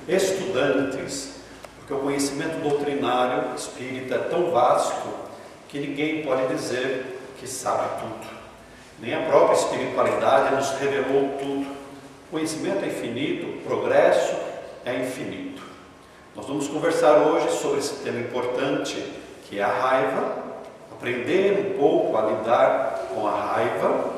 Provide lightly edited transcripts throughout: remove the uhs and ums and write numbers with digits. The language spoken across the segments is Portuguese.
estudantes, porque o conhecimento doutrinário espírita é tão vasto que ninguém pode dizer que sabe tudo. Nem a própria espiritualidade nos revelou tudo. O conhecimento é infinito, o progresso é infinito. Nós vamos conversar hoje sobre esse tema importante, que é a raiva, aprender um pouco a lidar com a raiva.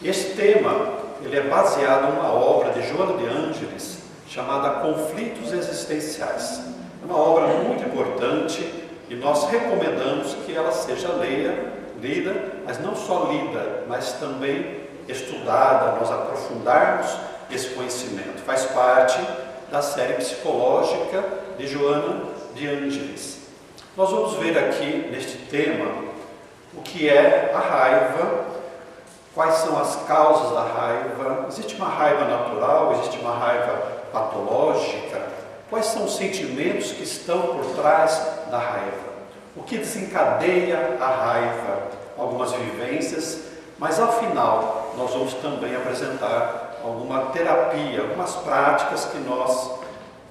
Esse tema ele é baseado numa obra de Joana de Ângeles, chamada Conflitos Existenciais. É uma obra muito importante e nós recomendamos que ela seja lida, mas não só lida, mas também estudada, nós aprofundarmos esse conhecimento. Faz parte da série psicológica de Joana de Ângeles. Nós vamos ver aqui, neste tema, o que é a raiva, quais são as causas da raiva, existe uma raiva natural, existe uma raiva patológica, quais são os sentimentos que estão por trás da raiva, o que desencadeia a raiva, algumas vivências, mas ao final nós vamos também apresentar alguma terapia, algumas práticas que nós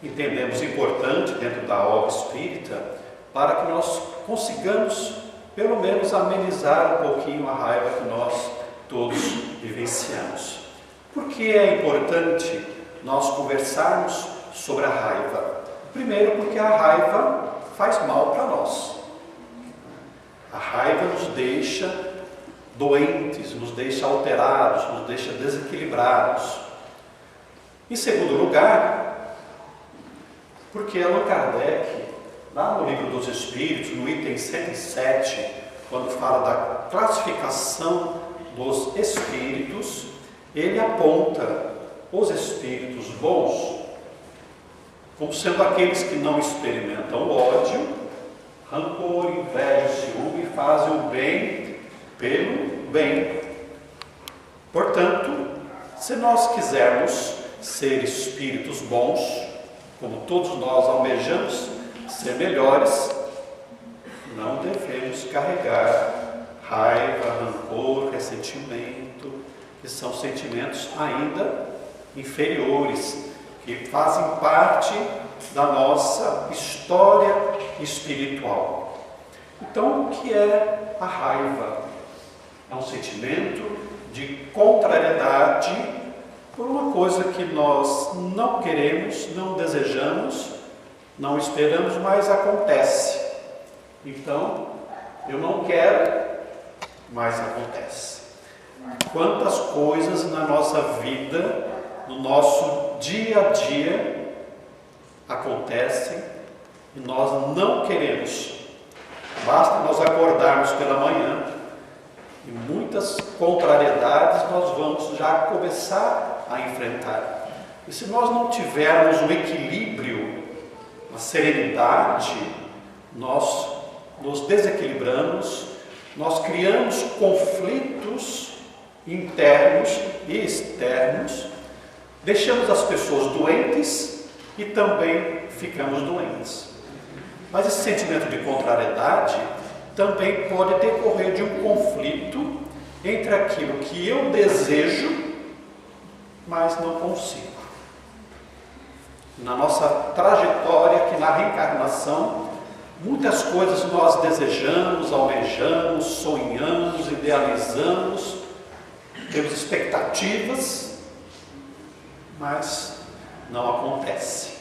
entendemos importante dentro da obra espírita, para que nós consigamos pelo menos amenizar um pouquinho a raiva que nós todos vivenciamos. Por que é importante nós conversarmos sobre a raiva? Primeiro, porque a raiva faz mal para nós. A raiva nos deixa doentes, nos deixa alterados, nos deixa desequilibrados. Em segundo lugar, porque Allan Kardec, lá no Livro dos Espíritos, no item 107, quando fala da classificação dos espíritos, ele aponta os espíritos bons como sendo aqueles que não experimentam ódio, rancor, inveja, ciúme e fazem o bem pelo bem. Portanto, se nós quisermos ser espíritos bons, como todos nós almejamos ser melhores, não devemos carregar raiva, rancor, ressentimento, que são sentimentos ainda inferiores, que fazem parte da nossa história espiritual. Então, o que é a raiva? É um sentimento de contrariedade por uma coisa que nós não queremos, não desejamos, não esperamos, mas acontece. Então, eu não quero, mas acontece. Quantas coisas na nossa vida, no nosso dia a dia, acontecem e nós não queremos. Basta nós acordarmos pela manhã e muitas contrariedades nós vamos já começar a enfrentar. E se nós não tivermos um equilíbrio, uma serenidade, nós nos desequilibramos, nós criamos conflitos internos e externos, deixamos as pessoas doentes e também ficamos doentes. Mas esse sentimento de contrariedade também pode decorrer de um conflito entre aquilo que eu desejo, mas não consigo. Na nossa trajetória aqui na reencarnação, muitas coisas nós desejamos, almejamos, sonhamos, idealizamos, temos expectativas, mas não acontece.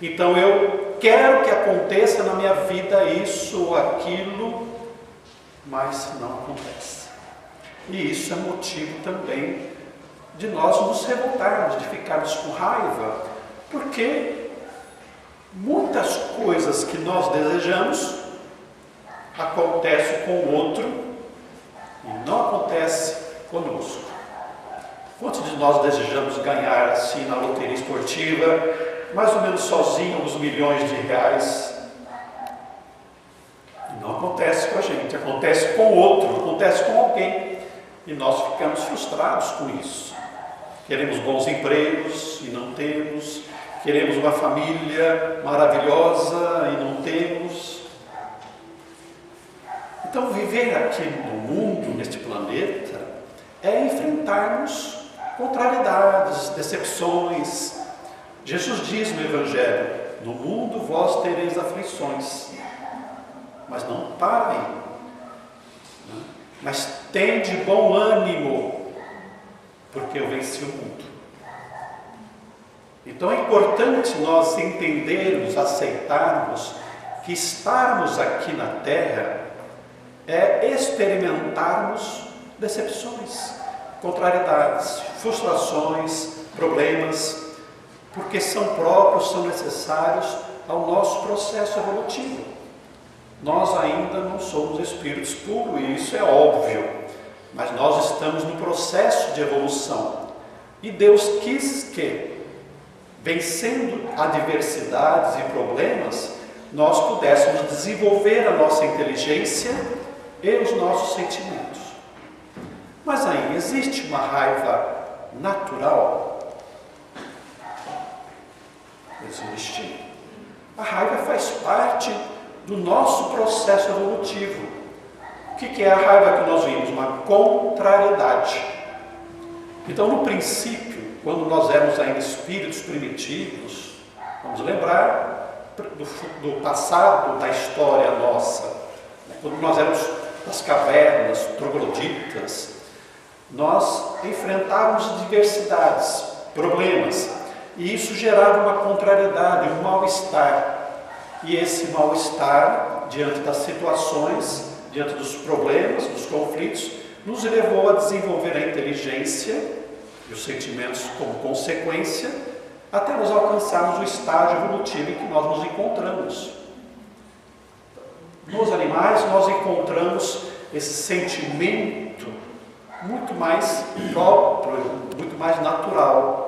Então eu quero que aconteça na minha vida isso ou aquilo, mas não acontece. E isso é motivo também de nós nos revoltarmos, de ficarmos com raiva, porque muitas coisas que nós desejamos acontecem com o outro e não acontece conosco. Quantos de nós desejamos ganhar assim na loteria esportiva, mais ou menos sozinho, uns milhões de reais? E não acontece com a gente, acontece com o outro, acontece com alguém. E nós ficamos frustrados com isso. Queremos bons empregos e não temos. Queremos uma família maravilhosa e não temos. Então, viver aqui no mundo, neste planeta, é enfrentarmos contrariedades, decepções. Jesus diz no Evangelho: no mundo vós tereis aflições, mas não parem, mas tende bom ânimo, porque eu venci o mundo. Então é importante nós entendermos, aceitarmos que estarmos aqui na Terra é experimentarmos decepções, contrariedades, frustrações, problemas, porque são próprios, são necessários ao nosso processo evolutivo. Nós ainda não somos espíritos puros, e isso é óbvio, mas nós estamos no processo de evolução. E Deus quis que, vencendo adversidades e problemas, nós pudéssemos desenvolver a nossa inteligência e os nossos sentimentos. Mas aí, existe uma raiva natural? Existe. A raiva faz parte do nosso processo evolutivo. O que é a raiva que nós vimos? Uma contrariedade. Então, no princípio, quando nós éramos ainda espíritos primitivos, vamos lembrar do passado, da história nossa, quando nós éramos das cavernas, trogloditas, nós enfrentávamos diversidades, problemas, e isso gerava uma contrariedade, um mal-estar. E esse mal-estar, diante das situações, diante dos problemas, dos conflitos, nos levou a desenvolver a inteligência e os sentimentos como consequência, até nós alcançarmos o estágio evolutivo em que nós nos encontramos. Nos animais nós encontramos esse sentimento muito mais próprio, muito mais natural.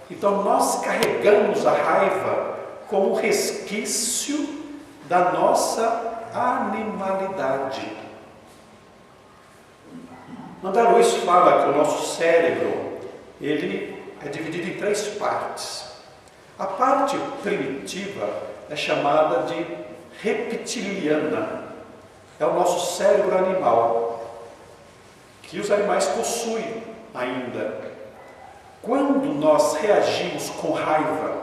Então nós carregamos a raiva como resquício da nossa animalidade. André Luiz fala que o nosso cérebro, ele é dividido em 3 partes. A parte primitiva é chamada de reptiliana. É o nosso cérebro animal, que os animais possuem ainda. Quando nós reagimos com raiva,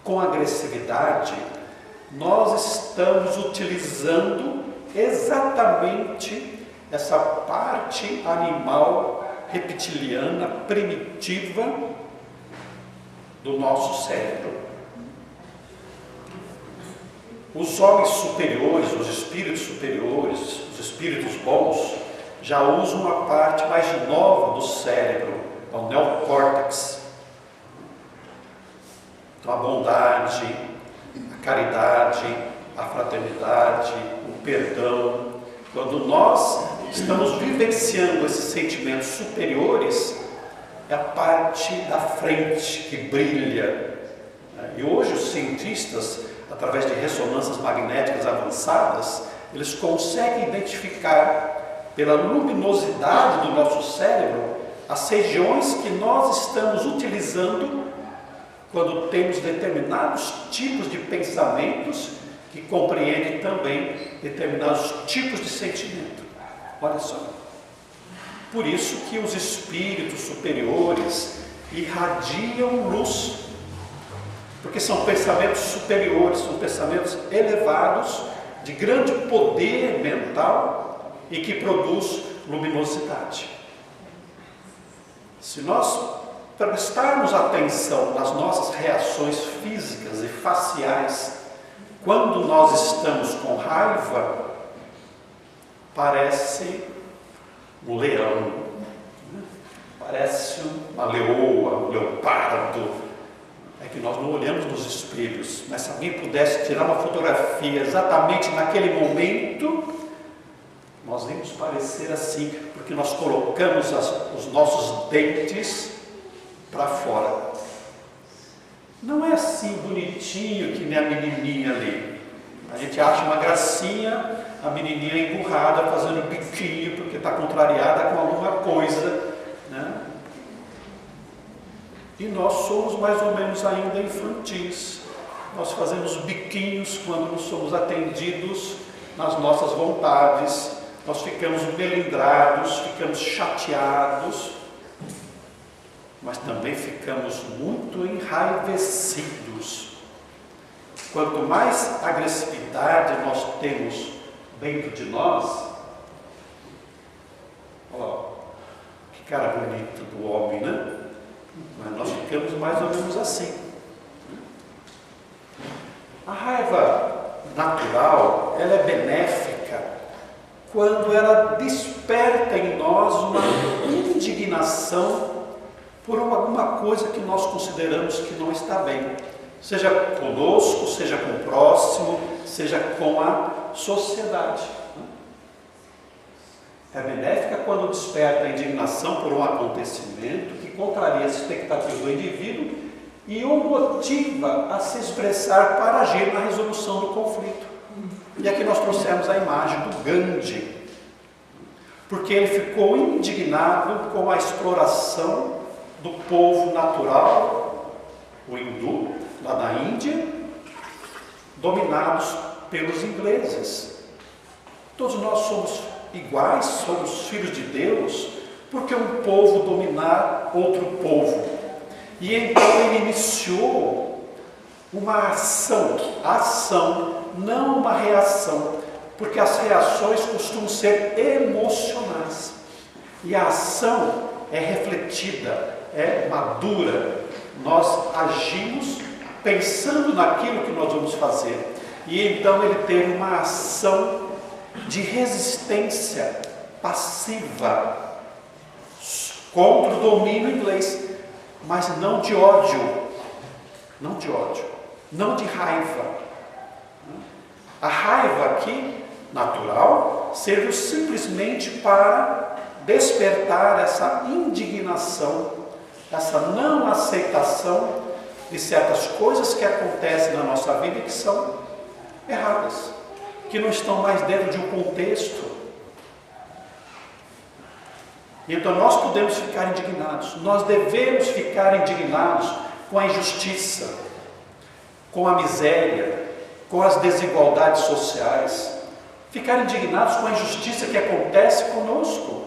com agressividade, nós estamos utilizando exatamente essa parte animal reptiliana, primitiva do nosso cérebro. Os homens superiores, os espíritos espíritos bons, já usam uma parte mais nova do cérebro, o neocórtex. Então, a bondade, a caridade, a fraternidade, o perdão. Quando nós estamos vivenciando esses sentimentos superiores, é a parte da frente que brilha. E hoje os cientistas, através de ressonâncias magnéticas avançadas, eles conseguem identificar pela luminosidade do nosso cérebro as regiões que nós estamos utilizando quando temos determinados tipos de pensamentos que compreendem também determinados tipos de sentimento. Olha só. Por isso que os espíritos superiores irradiam luz, porque são pensamentos superiores, são pensamentos elevados, de grande poder mental e que produz luminosidade. Se nós prestarmos atenção nas nossas reações físicas e faciais, quando nós estamos com raiva, parece um leão, parece uma leoa, um leopardo. É que nós não olhamos nos espelhos, mas se alguém pudesse tirar uma fotografia exatamente naquele momento, nós íamos parecer assim, porque nós colocamos os nossos dentes para fora. Não é assim bonitinho que nem a menininha ali. A gente acha uma gracinha a menininha emburrada fazendo biquinho porque está contrariada com alguma coisa, né? E nós somos mais ou menos ainda infantis. Nós fazemos biquinhos quando não somos atendidos nas nossas vontades. Nós ficamos melindrados, ficamos chateados. mas também ficamos muito enraivecidos. Quanto mais agressividade nós temos dentro de nós, ó, que cara bonita do homem, né? Mas nós ficamos mais ou menos assim. A raiva natural, ela é benéfica quando ela desperta em nós uma indignação por alguma coisa que nós consideramos que não está bem, seja conosco, seja com o próximo, seja com a sociedade. É benéfica quando desperta a indignação por um acontecimento que contraria as expectativas do indivíduo e o motiva a se expressar para agir na resolução do conflito. E aqui nós trouxemos a imagem do Gandhi, porque ele ficou indignado com a exploração do povo natural, o hindu, lá da Índia, dominados pelos ingleses. Todos nós somos iguais, somos filhos de Deus, porque um povo dominar outro povo. E então ele iniciou uma ação, não uma reação, porque as reações costumam ser emocionais. E a ação é refletida, é madura. Nós agimos pensando naquilo que nós vamos fazer. E então ele teve uma ação de resistência passiva contra o domínio inglês, mas não de ódio, não de raiva. A raiva aqui, natural, serviu simplesmente para despertar essa indignação, essa não aceitação de certas coisas que acontecem na nossa vida e que são erradas, que não estão mais dentro de um contexto. Então nós podemos ficar indignados, nós devemos ficar indignados com a injustiça, com a miséria, com as desigualdades sociais, ficar indignados com a injustiça que acontece conosco,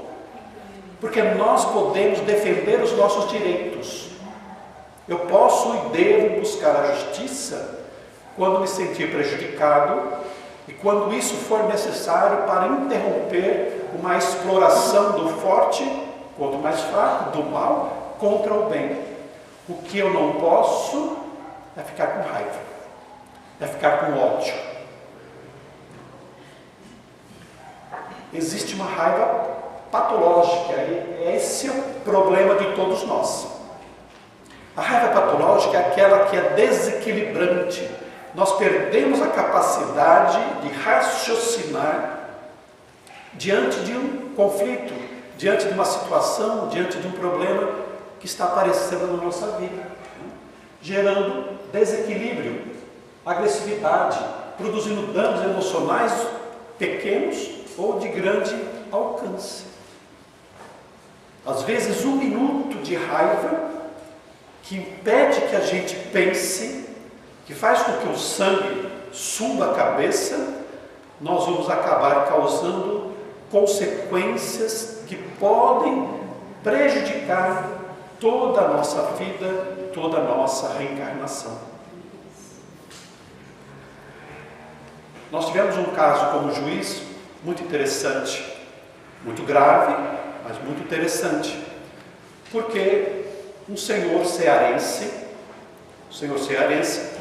porque nós podemos defender os nossos direitos. Eu posso e devo buscar a justiça quando me sentir prejudicado e quando isso for necessário para interromper uma exploração do forte contra o mais fraco, do mal contra o bem. O que eu não posso é ficar com raiva, é ficar com ódio. Existe uma raiva patológica, e esse é o problema de todos nós. A raiva patológica é aquela que é desequilibrante. Nós perdemos a capacidade de raciocinar diante de um conflito, diante de uma situação, diante de um problema que está aparecendo na nossa vida, gerando desequilíbrio, agressividade, produzindo danos emocionais pequenos ou de grande alcance. Às vezes, um minuto de raiva que impede que a gente pense, que faz com que o sangue suba a cabeça, nós vamos acabar causando consequências que podem prejudicar toda a nossa vida, toda a nossa reencarnação. Nós tivemos um caso como juiz muito interessante, muito grave, mas muito interessante, porque um senhor cearense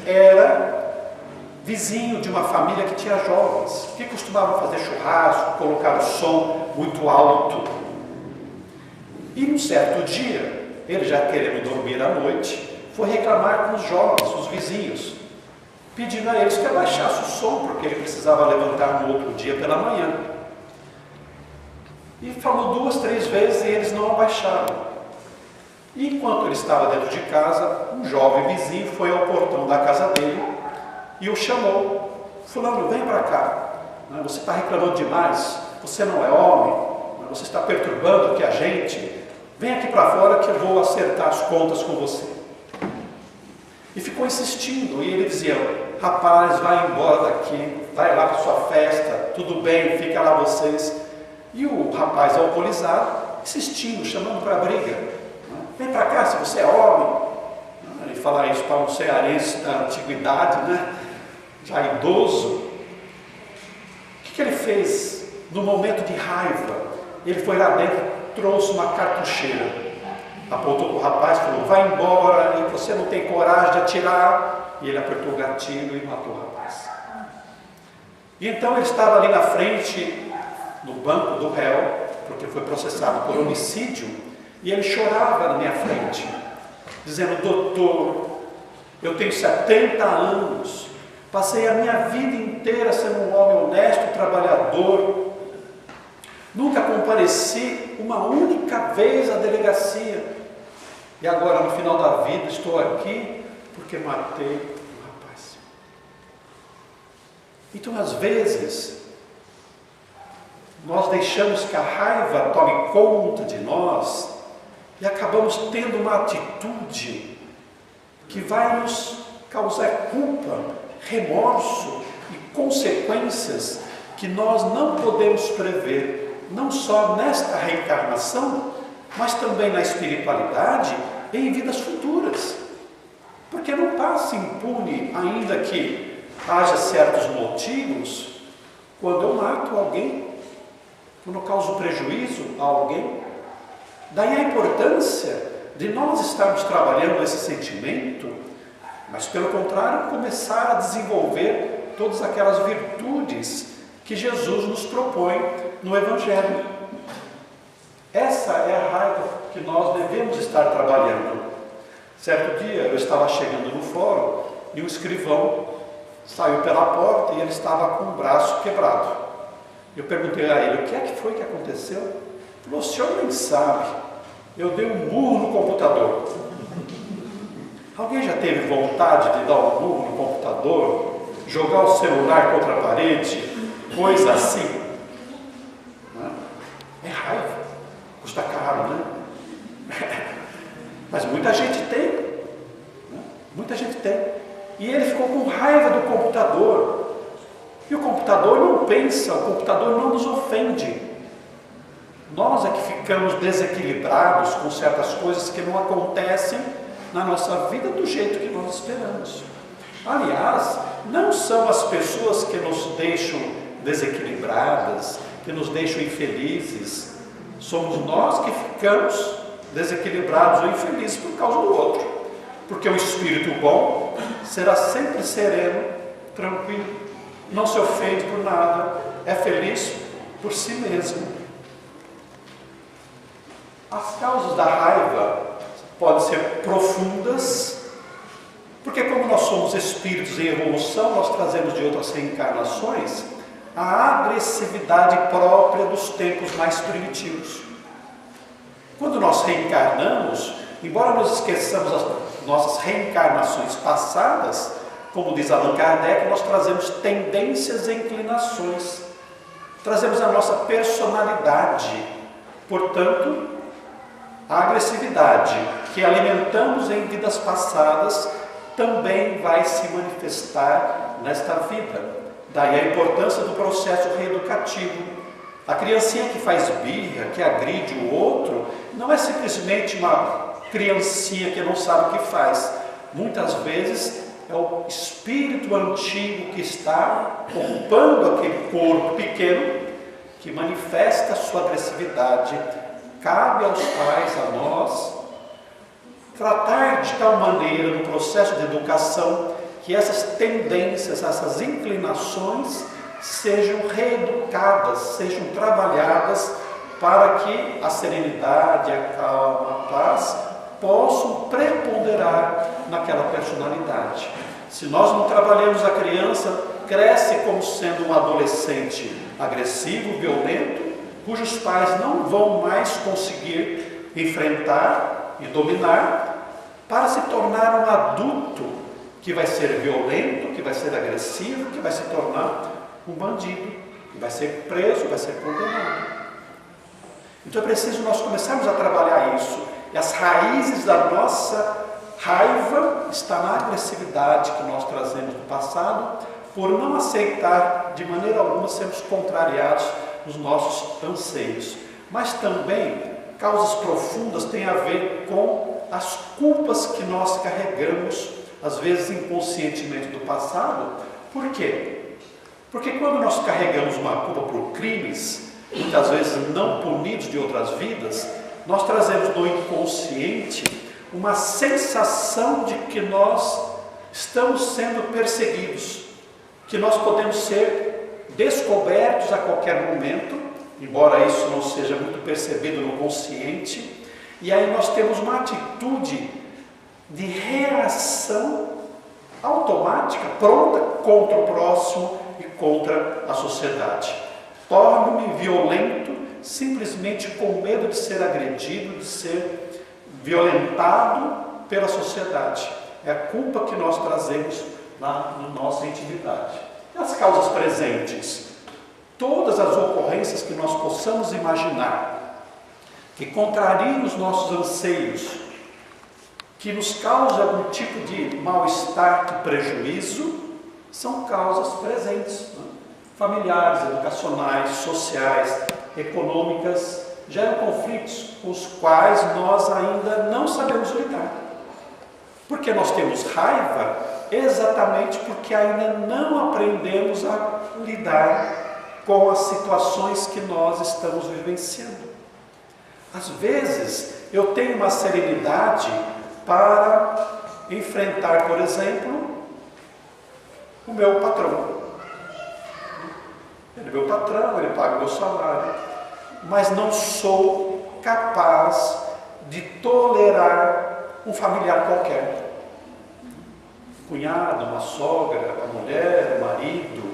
era vizinho de uma família que tinha jovens, que costumavam fazer churrasco, colocar o som muito alto. E um certo dia, ele já querendo dormir à noite, foi reclamar com os jovens, os vizinhos, pedindo a eles que abaixassem o som, porque ele precisava levantar no outro dia pela manhã. E falou 2, 3 vezes e eles não abaixaram. E enquanto ele estava dentro de casa, um jovem vizinho foi ao portão da casa dele e o chamou. Fulano, vem para cá. Você está reclamando demais, você não é homem, você está perturbando aqui a gente. Vem aqui para fora que eu vou acertar as contas com você. E ficou insistindo, e ele dizia: rapaz, vai embora daqui, vai lá para sua festa, tudo bem, fica lá vocês. E o rapaz alcoolizado, insistindo, chamando para a briga. vem para cá se você é homem. Ele fala isso para um cearense da antiguidade, né? Já idoso. O que ele fez no momento de raiva? Ele foi lá dentro, trouxe uma cartucheira, apontou para o rapaz e falou: vai embora, e você não tem coragem de atirar. E ele apertou o gatilho e matou o rapaz. E então ele estava ali na frente, no banco do réu, porque foi processado por homicídio, e ele chorava na minha frente, dizendo: doutor, eu tenho 70 anos, passei a minha vida inteira sendo um homem honesto, trabalhador, nunca compareci uma única vez à delegacia, e agora no final da vida estou aqui porque matei um rapaz. Então às vezes nós deixamos que a raiva tome conta de nós e acabamos tendo uma atitude que vai nos causar culpa, remorso e consequências que nós não podemos prever, não só nesta reencarnação, mas também na espiritualidade e em vidas futuras. Porque não passa impune, ainda que haja certos motivos, quando eu mato alguém, quando eu causo prejuízo a alguém. Daí a importância de nós estarmos trabalhando esse sentimento, mas pelo contrário, começar a desenvolver todas aquelas virtudes que Jesus nos propõe no Evangelho. Essa é a raiva que nós devemos estar trabalhando. Certo dia eu estava chegando no fórum e um escrivão saiu pela porta e ele estava com o braço quebrado. Eu perguntei a ele: o que é que foi que aconteceu? Ele falou: o senhor nem sabe, eu dei um murro no computador. Alguém já teve vontade de dar um murro no computador, jogar o celular contra a parede, coisa assim? É raiva, custa caro, né? Mas muita gente tem, né? Muita gente tem. E ele ficou com raiva do computador. E o computador não pensa, o computador não nos ofende. Nós é que ficamos desequilibrados com certas coisas que não acontecem na nossa vida do jeito que nós esperamos. Aliás, não são as pessoas que nos deixam desequilibradas, que nos deixam infelizes. Somos nós que ficamos desequilibrados ou infelizes por causa do outro. Porque o espírito bom será sempre sereno, tranquilo, não se ofende por nada, é feliz por si mesmo. As causas da raiva podem ser profundas, porque como nós somos espíritos em evolução, nós trazemos de outras reencarnações a agressividade própria dos tempos mais primitivos. Quando nós reencarnamos, embora nós esqueçamos as nossas reencarnações passadas, como diz Allan Kardec, nós trazemos tendências e inclinações, trazemos a nossa personalidade. Portanto, a agressividade que alimentamos em vidas passadas também vai se manifestar nesta vida. Daí a importância do processo reeducativo. A criancinha que faz birra, que agride o outro, não é simplesmente uma criancinha que não sabe o que faz. Muitas vezes é o espírito antigo que está ocupando aquele corpo pequeno que manifesta a sua agressividade. Cabe aos pais, a nós, tratar de tal maneira no processo de educação que essas tendências, essas inclinações sejam reeducadas, sejam trabalhadas para que a serenidade, a calma, a paz possam preponderar naquela personalidade. Se nós não trabalhamos a criança, cresce como sendo um adolescente agressivo, violento, cujos pais não vão mais conseguir enfrentar e dominar, para se tornar um adulto que vai ser violento, que vai ser agressivo, que vai se tornar um bandido, que vai ser preso, vai ser condenado. Então é preciso nós começarmos a trabalhar isso. E as raízes da nossa raiva estão na agressividade que nós trazemos do passado, por não aceitar de maneira alguma sermos contrariados nos nossos anseios. Mas também, causas profundas têm a ver com as culpas que nós carregamos, às vezes inconscientemente do passado. Por quê? Porque quando nós carregamos uma culpa por crimes, muitas vezes não punidos de outras vidas, nós trazemos do inconsciente uma sensação de que nós estamos sendo perseguidos, que nós podemos ser descobertos a qualquer momento, embora isso não seja muito percebido no consciente, e aí nós temos uma atitude de reação automática, pronta contra o próximo e contra a sociedade. Torno-me violento simplesmente com medo de ser agredido, de ser violentado pela sociedade. É a culpa que nós trazemos na nossa intimidade. E as causas presentes? Todas as ocorrências que nós possamos imaginar, que contrariem os nossos anseios, que nos causam algum tipo de mal-estar, de prejuízo, são causas presentes, né? Familiares, educacionais, sociais, econômicas, geram conflitos com os quais nós ainda não sabemos lidar. Porque nós temos raiva exatamente porque ainda não aprendemos a lidar com as situações que nós estamos vivenciando. Às vezes, eu tenho uma serenidade para enfrentar, por exemplo, o meu patrão. Ele é meu patrão, ele paga o meu salário, mas não sou capaz de tolerar um familiar qualquer. Cunhado, uma sogra, uma mulher, um marido.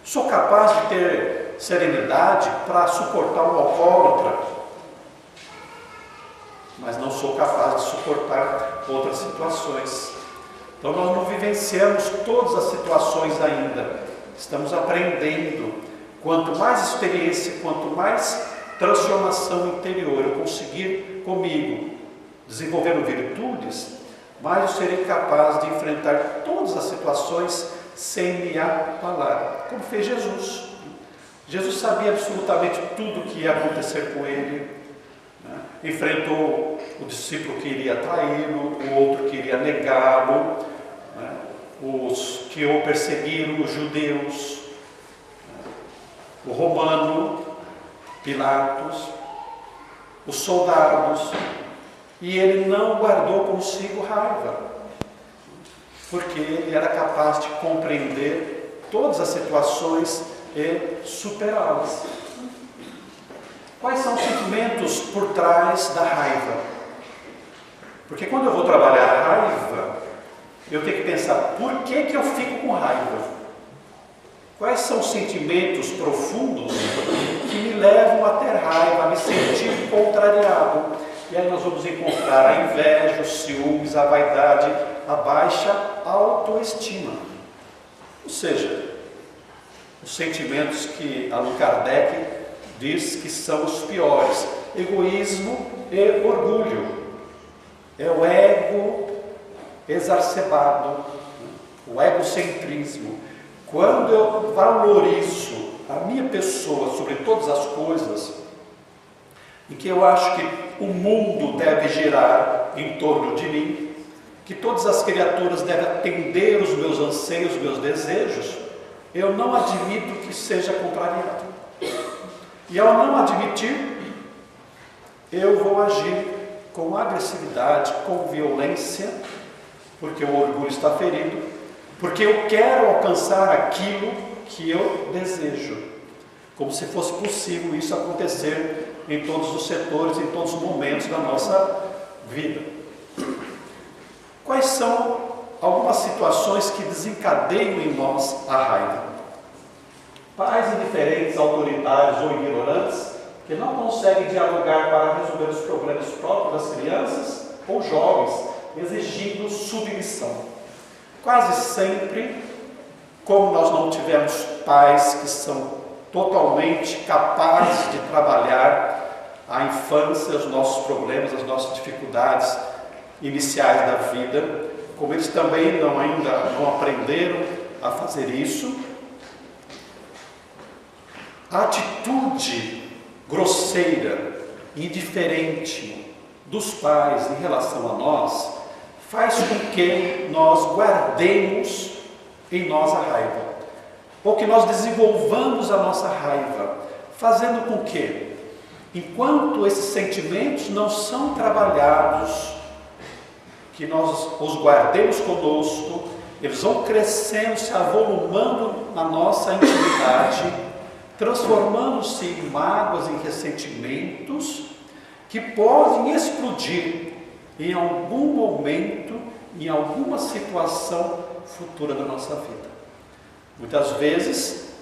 Sou capaz de ter serenidade para suportar um alcoólatra, mas não sou capaz de suportar outras situações. Então nós não vivenciamos todas as situações ainda. Estamos aprendendo. Quanto mais experiência, quanto mais transformação interior eu conseguir comigo, desenvolvendo virtudes, mais eu serei capaz de enfrentar todas as situações sem me abalar, como fez Jesus. Jesus sabia absolutamente tudo o que ia acontecer com ele, né? Enfrentou o discípulo que iria traí-lo, o outro que iria negá-lo, né? Os que o perseguiram, os judeus, né? O romano, Pilatos, os soldados, e ele não guardou consigo raiva, porque ele era capaz de compreender todas as situações e superá-las. Quais são os sentimentos por trás da raiva? Porque quando eu vou trabalhar a raiva, eu tenho que pensar, por que eu fico com raiva? Quais são os sentimentos profundos que me levam a ter raiva, a me sentir contrariado? E aí nós vamos encontrar a inveja, os ciúmes, a vaidade, a baixa autoestima. Ou seja, os sentimentos que Allan Kardec diz que são os piores: egoísmo e orgulho. É o ego exacerbado, o egocentrismo. Quando eu valorizo a minha pessoa sobre todas as coisas, em que eu acho que o mundo deve girar em torno de mim, que todas as criaturas devem atender os meus anseios, os meus desejos, eu não admito que seja contrariado. E ao não admitir, eu vou agir com agressividade, com violência, porque o orgulho está ferido, porque eu quero alcançar aquilo que eu desejo, como se fosse possível isso acontecer em todos os setores, em todos os momentos da nossa vida. Quais são algumas situações que desencadeiam em nós a raiva? Pais indiferentes, autoritários ou ignorantes, que não conseguem dialogar para resolver os problemas próprios das crianças ou jovens, exigindo submissão. Quase sempre, como nós não tivemos pais que são totalmente capazes de trabalhar a infância, os nossos problemas, as nossas dificuldades iniciais da vida, como eles também ainda não aprenderam a fazer isso, a atitude grosseira, indiferente, dos pais em relação a nós faz com que nós guardemos em nós a raiva, ou que nós desenvolvamos a nossa raiva, fazendo com que, enquanto esses sentimentos não são trabalhados, que nós os guardemos conosco, eles vão crescendo, se avolumando na nossa intimidade, transformando-se em mágoas, em ressentimentos, que podem explodir em algum momento, em alguma situação futura da nossa vida. Muitas vezes,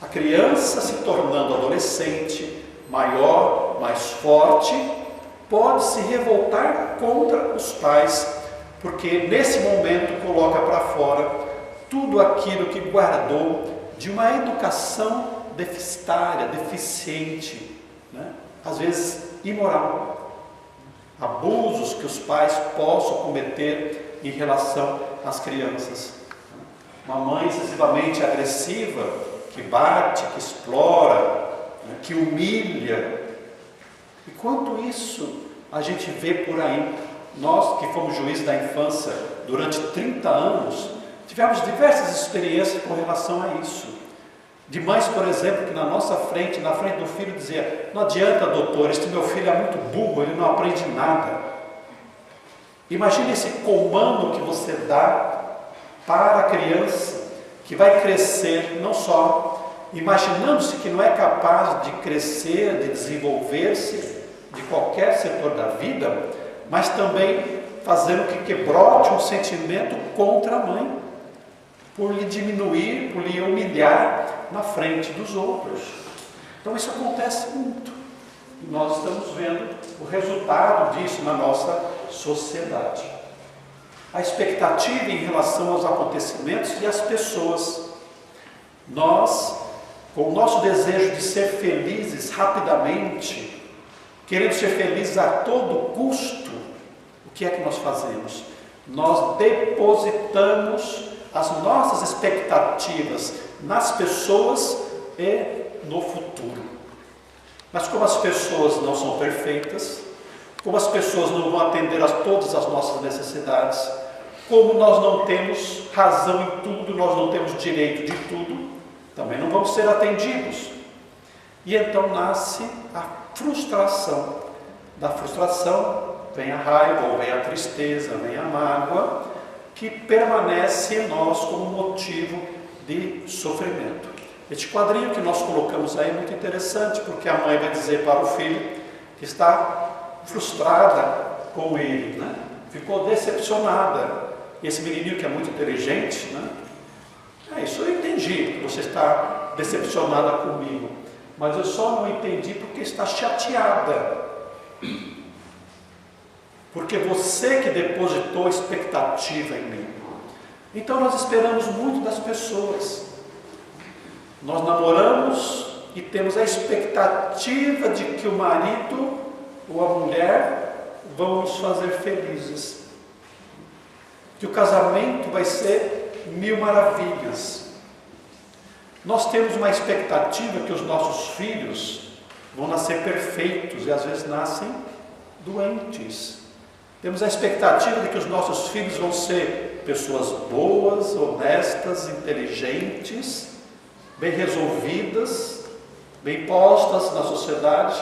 a criança se tornando adolescente, maior, mais forte, pode se revoltar contra os pais, porque nesse momento coloca para fora tudo aquilo que guardou de uma educação deficitária, deficiente, né? Às vezes imoral. Abusos que os pais possam cometer em relação às crianças. Uma mãe excessivamente agressiva, que bate, que explora, né, que humilha. E quanto isso a gente vê por aí. Nós que fomos juízes da infância durante 30 anos, tivemos diversas experiências com relação a isso. De mães, por exemplo, que na nossa frente, na frente do filho, dizia: não adianta, doutor, este meu filho é muito burro, ele não aprende nada. Imagine esse comando que você dá para a criança, que vai crescer, não só imaginando-se que não é capaz de crescer, de desenvolver-se de qualquer setor da vida, mas também fazendo que brote um sentimento contra a mãe, por lhe diminuir, por lhe humilhar na frente dos outros. Então isso acontece muito. E nós estamos vendo o resultado disso na nossa sociedade. A expectativa em relação aos acontecimentos e às pessoas. Nós, com o nosso desejo de ser felizes rapidamente, querendo ser felizes a todo custo, o que é que nós fazemos? Nós depositamos as nossas expectativas nas pessoas e no futuro. Mas como as pessoas não são perfeitas, como as pessoas não vão atender a todas as nossas necessidades, como nós não temos razão em tudo, nós não temos direito de tudo, também não vamos ser atendidos. E então nasce a frustração. Da frustração vem a raiva, ou vem a tristeza, vem a mágoa, que permanece em nós como motivo de sofrimento. Este quadrinho que nós colocamos aí é muito interessante, porque a mãe vai dizer para o filho que está frustrada com ele, né? Ficou decepcionada. Esse menininho que é muito inteligente, né? Isso eu entendi, que você está decepcionada comigo, mas eu só não entendi porque está chateada. Porque você que depositou expectativa em mim. Então nós esperamos muito das pessoas. Nós namoramos e temos a expectativa de que o marido ou a mulher vão nos fazer felizes. Que o casamento vai ser mil maravilhas. Nós temos uma expectativa que os nossos filhos vão nascer perfeitos e às vezes nascem doentes. Temos a expectativa de que os nossos filhos vão ser pessoas boas, honestas, inteligentes, bem resolvidas, bem postas na sociedade.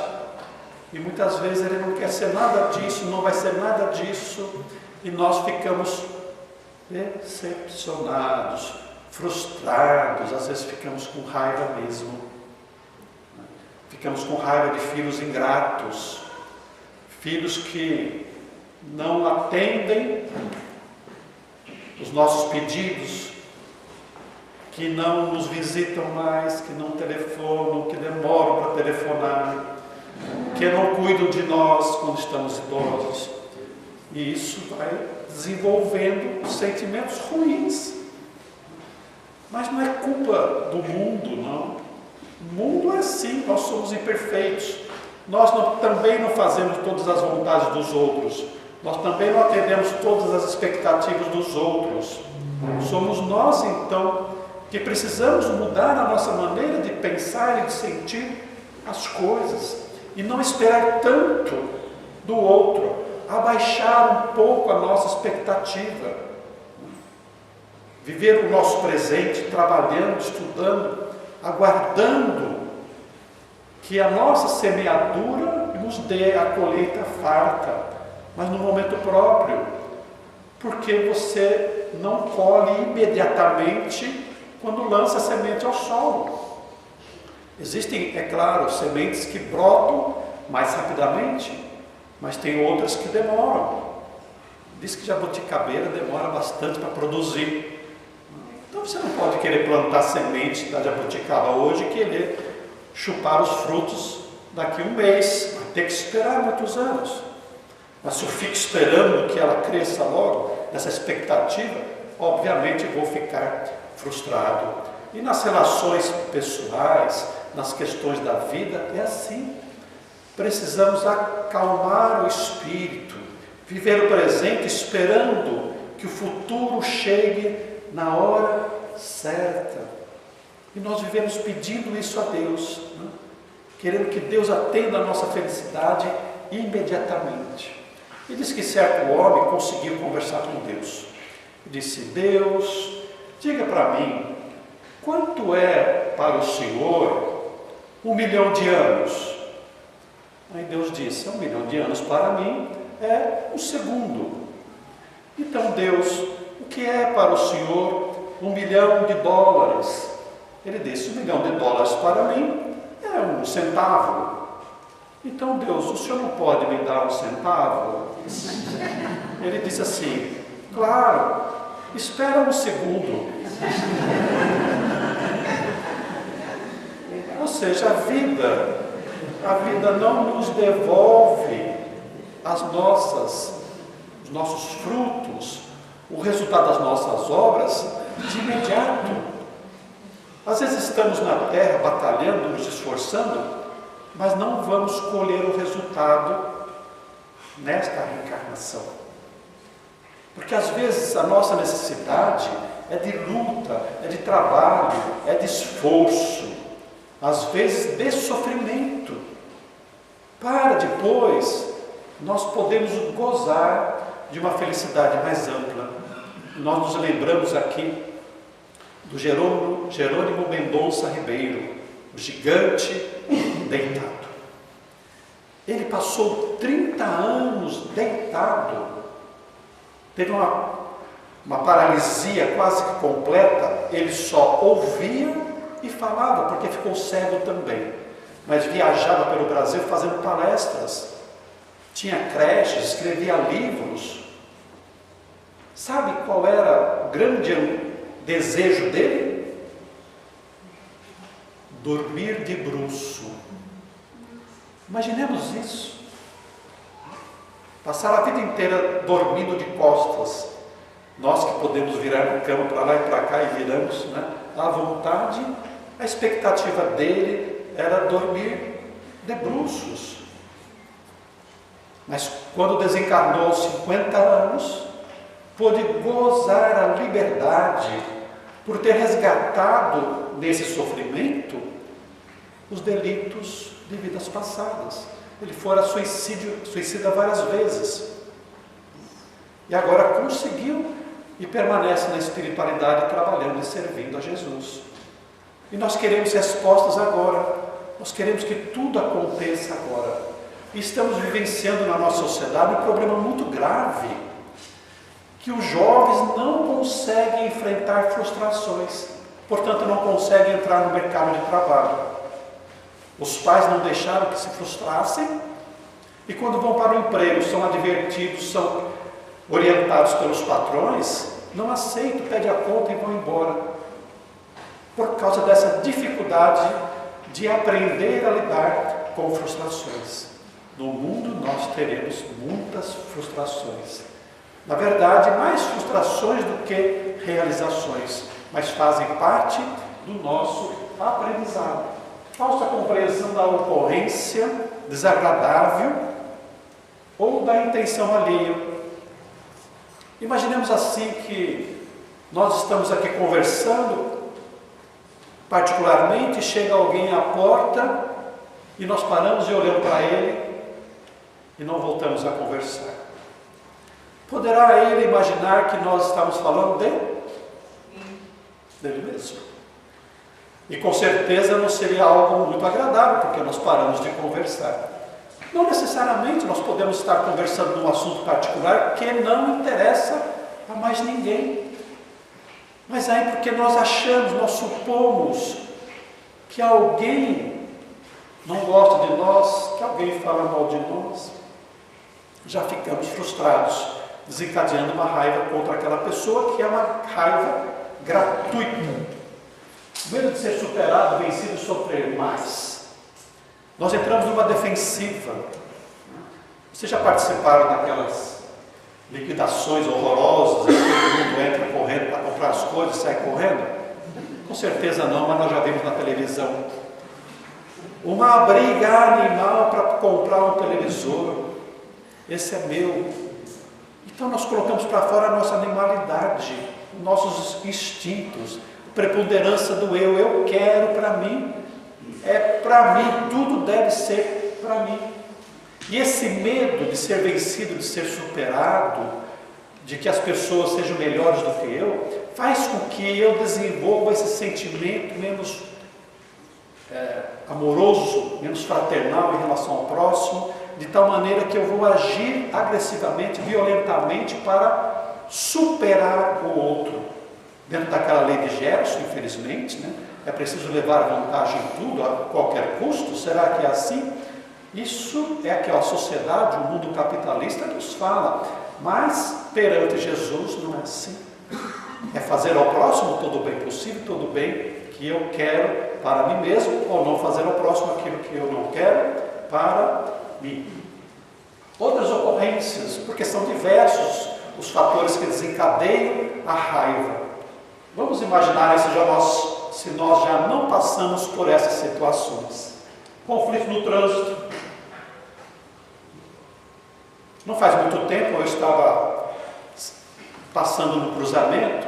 E muitas vezes ele não quer ser nada disso, não vai ser nada disso, e nós ficamos decepcionados, frustrados, às vezes ficamos com raiva mesmo. Ficamos com raiva de filhos ingratos, filhos que não atendem os nossos pedidos, que não nos visitam mais, que não telefonam, que demoram para telefonar, que não cuidam de nós quando estamos idosos. E isso vai desenvolvendo sentimentos ruins. Mas não é culpa do mundo, não. O mundo é assim, nós somos imperfeitos. Nós também não fazemos todas as vontades dos outros. Nós também não atendemos todas as expectativas dos outros. Somos nós, então, que precisamos mudar a nossa maneira de pensar e de sentir as coisas. E não esperar tanto do outro, abaixar um pouco a nossa expectativa, viver o nosso presente, trabalhando, estudando, aguardando que a nossa semeadura nos dê a colheita farta, mas no momento próprio, porque você não colhe imediatamente quando lança a semente ao solo. Existem, é claro, sementes que brotam mais rapidamente, mas tem outras que demoram. Diz que jabuticabeira demora bastante para produzir. Então você não pode querer plantar semente da jabuticaba hoje e querer chupar os frutos daqui a um mês. Vai ter que esperar muitos anos. Mas se eu fico esperando que ela cresça logo, nessa expectativa, obviamente vou ficar frustrado. E nas relações pessoais, nas questões da vida, é assim. Precisamos acalmar o espírito, viver o presente esperando que o futuro chegue na hora certa. E nós vivemos pedindo isso a Deus, né? Querendo que Deus atenda a nossa felicidade imediatamente. E diz que certo homem conseguiu conversar com Deus. Disse: Deus, diga para mim, quanto é para o Senhor 1 milhão de anos? Aí Deus disse: 1 milhão de anos para mim é um segundo. Então Deus, o que é para o Senhor 1 milhão de dólares? Ele disse: 1 milhão de dólares para mim é um centavo. Então Deus, o Senhor não pode me dar um centavo? Ele disse assim: claro, espera um segundo. Ou seja, a vida não nos devolve os nossos frutos, o resultado das nossas obras de imediato. Às vezes estamos na terra batalhando, nos esforçando, mas não vamos colher o resultado nesta reencarnação. Porque às vezes a nossa necessidade é de luta, é de trabalho, é de esforço, às vezes de sofrimento, para depois nós podemos gozar de uma felicidade mais ampla. Nós nos lembramos aqui do Jerônimo Mendonça Ribeiro, o gigante deitado. Ele passou 30 anos deitado, teve uma paralisia quase que completa. Ele só ouvia e falava, porque ficou cego também, mas viajava pelo Brasil fazendo palestras, tinha creches, escrevia livros. Sabe qual era o grande desejo dele? Dormir de bruço. Imaginemos isso. Passar a vida inteira dormindo de costas. Nós que podemos virar a cama para lá e para cá e viramos, né, à vontade. A expectativa dele era dormir de bruços. Mas quando desencarnou aos 50 anos, pôde gozar a liberdade por ter resgatado nesse sofrimento os delitos de vidas passadas. Ele fora suicida várias vezes. E agora conseguiu e permanece na espiritualidade, trabalhando e servindo a Jesus. E nós queremos respostas agora. Nós queremos que tudo aconteça agora. E estamos vivenciando na nossa sociedade um problema muito grave, que os jovens não conseguem enfrentar frustrações, portanto não conseguem entrar no mercado de trabalho. Os pais não deixaram que se frustrassem, e quando vão para o emprego, são advertidos, são orientados pelos patrões, não aceitam, pedem a conta e vão embora, por causa dessa dificuldade de aprender a lidar com frustrações. No mundo nós teremos muitas frustrações. Na verdade, mais frustrações do que realizações, mas fazem parte do nosso aprendizado. Falsa compreensão da ocorrência desagradável ou da intenção alheia. Imaginemos assim que nós estamos aqui conversando, particularmente chega alguém à porta e nós paramos e olhamos para ele. e não voltamos a conversar. Poderá ele imaginar que nós estamos falando dele mesmo. E com certeza não seria algo muito agradável, porque nós paramos de conversar. Não necessariamente nós podemos estar conversando num assunto particular que não interessa a mais ninguém. Mas aí porque nós achamos, nós supomos que alguém não gosta de nós, que alguém fala mal de nós, já ficamos frustrados, desencadeando uma raiva contra aquela pessoa, que é uma raiva gratuita. Medo de ser superado, vencido, sofrer mais. Nós entramos numa defensiva. Vocês já participaram daquelas liquidações horrorosas, todo mundo entra correndo para comprar as coisas e sai correndo? Com certeza não, mas nós já vimos na televisão. Uma briga animal para comprar um televisor. Esse é meu. Então nós colocamos para fora a nossa animalidade, nossos instintos, preponderância do eu quero para mim, é para mim, tudo deve ser para mim. E esse medo de ser vencido, de ser superado, de que as pessoas sejam melhores do que eu, faz com que eu desenvolva esse sentimento menos amoroso, menos fraternal em relação ao próximo, de tal maneira que eu vou agir agressivamente, violentamente para superar o outro. Dentro daquela lei de Gerson, infelizmente, né? É preciso levar vantagem em tudo, a qualquer custo. Será que é assim? Isso é aquela sociedade, o mundo capitalista nos fala, mas perante Jesus não é assim. É fazer ao próximo todo o bem possível, todo o bem que eu quero para mim mesmo, ou não fazer ao próximo aquilo que eu não quero para mim. Outras ocorrências, porque são diversos os fatores que desencadeiam a raiva. Vamos imaginar se nós já não passamos por essas situações. Conflito no trânsito. Não faz muito tempo eu estava passando no cruzamento,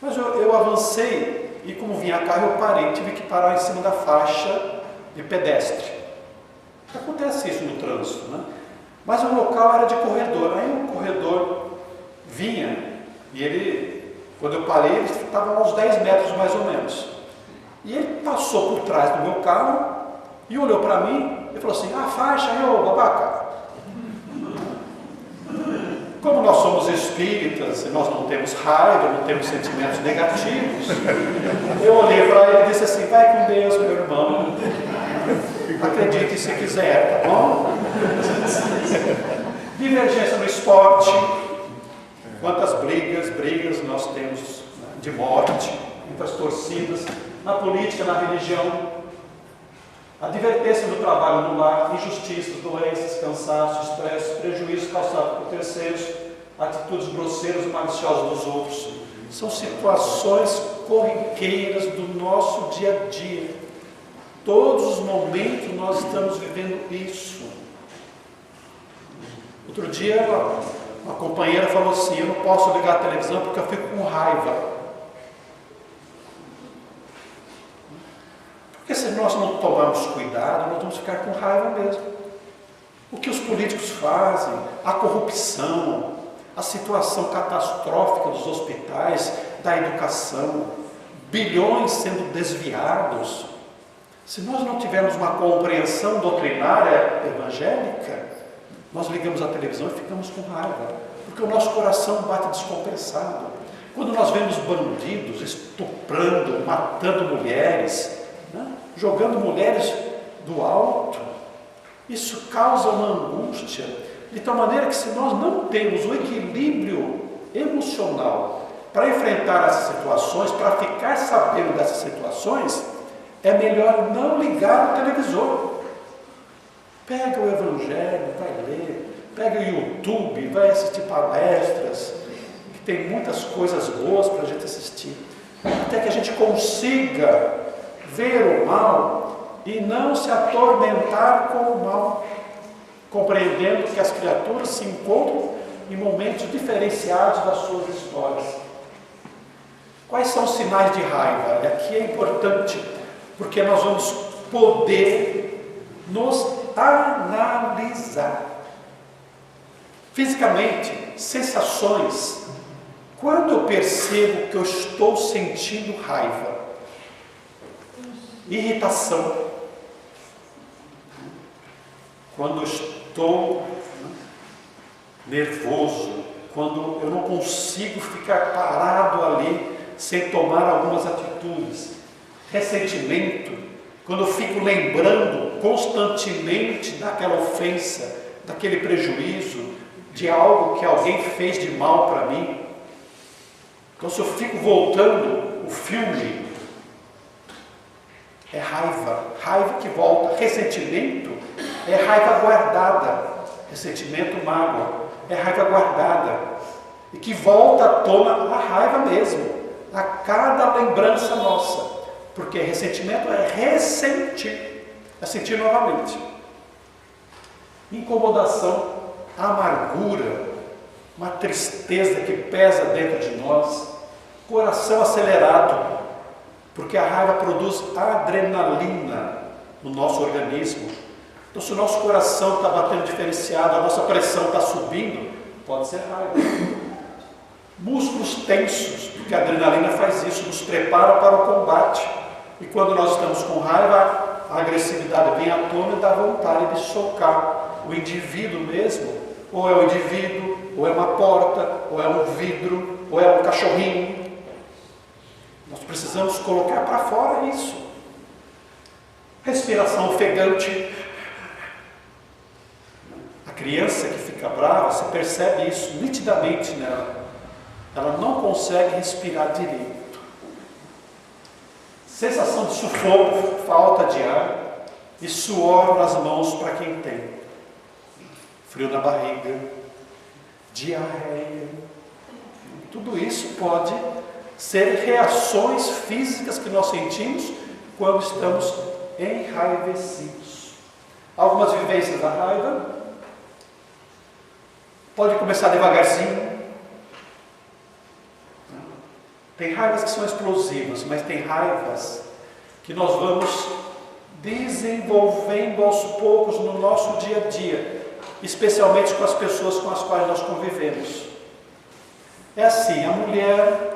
mas eu avancei e como vinha carro eu parei, tive que parar em cima da faixa de pedestre. Acontece isso no trânsito, né? Mas o local era de corredor, aí o corredor vinha e ele, quando eu parei, ele estava a uns 10 metros mais ou menos. E ele passou por trás do meu carro e olhou para mim e falou assim: "Ah, faixa, ô babaca." Como nós somos espíritas e nós não temos raiva, não temos sentimentos negativos, eu olhei para ele e disse assim: "Vai com Deus, meu irmão. Acredite se quiser, tá bom?" Divergência no esporte. Quantas brigas nós temos, né, de morte, muitas torcidas. Na política, na religião. Advertência do trabalho no lar, injustiças, doenças, cansaço, estresse, prejuízo causado por terceiros, atitudes grosseiras e maliciosas dos outros. São situações corriqueiras do nosso dia a dia. Todos os momentos nós estamos vivendo isso. Outro dia, uma companheira falou assim: "Eu não posso ligar a televisão porque eu fico com raiva." Porque se nós não tomarmos cuidado, nós vamos ficar com raiva mesmo. O que os políticos fazem, a corrupção, a situação catastrófica dos hospitais, da educação, bilhões sendo desviados. Se nós não tivermos uma compreensão doutrinária evangélica, nós ligamos a televisão e ficamos com raiva, porque o nosso coração bate descompensado. Quando nós vemos bandidos estuprando, matando mulheres, né, jogando mulheres do alto, isso causa uma angústia, de tal maneira que se nós não temos o equilíbrio emocional para enfrentar essas situações, para ficar sabendo dessas situações, é melhor não ligar o televisor. Pega o Evangelho, vai ler, pega o YouTube, vai assistir palestras, que tem muitas coisas boas para a gente assistir, até que a gente consiga ver o mal e não se atormentar com o mal, compreendendo que as criaturas se encontram em momentos diferenciados das suas histórias. Quais são os sinais de raiva? E aqui é importante, porque nós vamos poder nos analisar. Fisicamente, sensações. Quando eu percebo que eu estou sentindo raiva, irritação, quando eu estou nervoso, quando eu não consigo ficar parado ali sem tomar algumas atitudes, ressentimento, quando eu fico lembrando constantemente daquela ofensa, daquele prejuízo, de algo que alguém fez de mal para mim. Então, se eu fico voltando o filme, é raiva, raiva que volta. Ressentimento é raiva guardada. Ressentimento, mágoa, é raiva guardada e que volta à tona a raiva mesmo, a cada lembrança nossa, porque ressentimento é ressentir, é sentir novamente. Incomodação, amargura, uma tristeza que pesa dentro de nós, coração acelerado, porque a raiva produz adrenalina no nosso organismo. Então, se o nosso coração está batendo diferenciado, a nossa pressão está subindo, pode ser raiva. Músculos tensos, porque a adrenalina faz isso, nos prepara para o combate. E quando nós estamos com raiva, a agressividade vem à tona e dá vontade de socar o indivíduo mesmo. Ou é o indivíduo, ou é uma porta, ou é um vidro, ou é um cachorrinho. Nós precisamos colocar para fora isso. Respiração ofegante. A criança que fica brava, você percebe isso nitidamente nela. Ela não consegue respirar direito. Sensação de sufoco, falta de ar e suor nas mãos para quem tem. Frio na barriga, diarreia. Tudo isso pode ser reações físicas que nós sentimos quando estamos enraivecidos. Algumas vivências da raiva pode começar devagarzinho. Tem raivas que são explosivas, mas tem raivas que nós vamos desenvolvendo aos poucos no nosso dia a dia, especialmente com as pessoas com as quais nós convivemos. É assim, a mulher